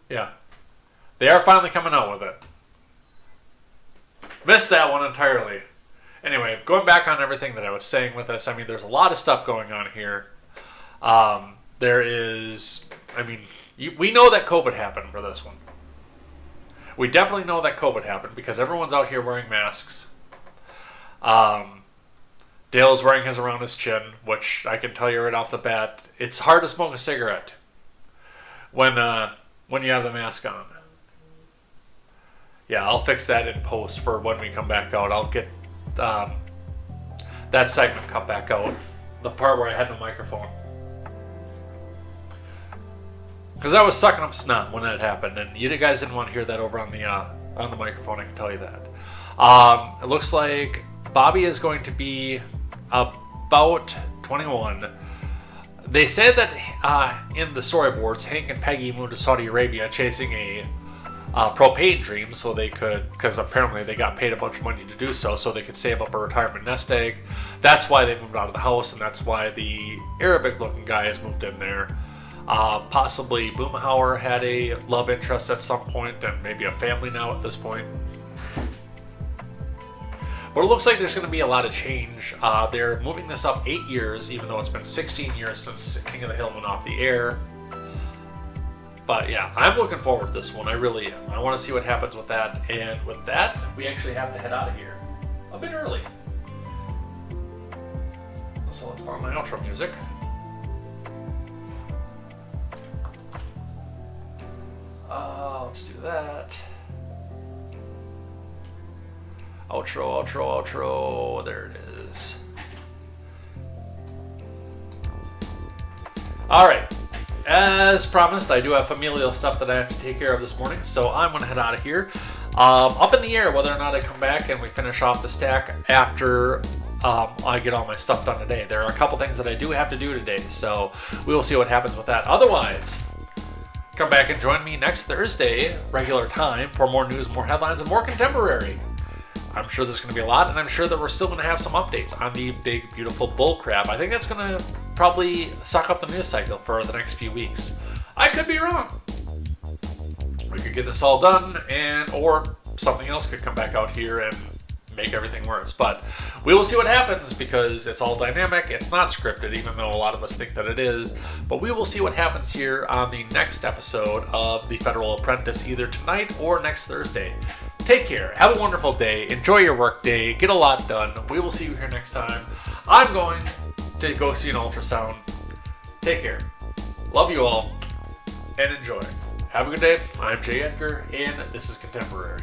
S1: Yeah. They are finally coming out with it. Missed that one entirely. Anyway, going back on everything that I was saying with this, I mean, there's a lot of stuff going on here. There is, I mean, we know that COVID happened for this one. We definitely know that COVID happened because everyone's out here wearing masks. Dale's wearing his around his chin, which I can tell you right off the bat, it's hard to smoke a cigarette when you have the mask on. Yeah, I'll fix that in post for when we come back out. I'll get that segment cut back out, the part where I had no microphone. Because I was sucking up snot when that happened, and you guys didn't want to hear that over on the microphone, I can tell you that. It looks like Bobby is going to be about 21. They said that in the storyboards, Hank and Peggy moved to Saudi Arabia chasing a propane dream so they could, because apparently they got paid a bunch of money to do so they could save up a retirement nest egg. That's why they moved out of the house, and that's why the Arabic-looking guy has moved in there. Possibly Boomhauer had a love interest at some point, and maybe a family now at this point. But it looks like there's going to be a lot of change. They're moving this up 8 years, even though it's been 16 years since King of the Hill went off the air. But yeah, I'm looking forward to this one. I really am. I want to see what happens with that. And with that, we actually have to head out of here a bit early. So let's find my outro music. Let's do that. Outro, outro, outro. There it is. Alright. As promised, I do have familial stuff that I have to take care of this morning, so I'm going to head out of here. Up in the air whether or not I come back and we finish off the stack after I get all my stuff done today. There are a couple things that I do have to do today, so we will see what happens with that. Otherwise, come back and join me next Thursday, regular time, for more news, more headlines, and more contemporary. I'm sure there's going to be a lot, and I'm sure that we're still going to have some updates on the big, beautiful Bullcrap. I think that's going to probably suck up the news cycle for the next few weeks. I could be wrong. We could get this all done, or something else could come back out here and make everything worse. But we will see what happens, because it's all dynamic. It's not scripted, even though a lot of us think that it is. But we will see what happens here on the next episode of The Federal Apprentice, either tonight or next Thursday. Take care. Have a wonderful day. Enjoy your work day. Get a lot done. We will see you here next time. I'm going to go see an ultrasound. Take care. Love you all. And enjoy. Have a good day. I'm Jay Edgar, and this is Contemporary.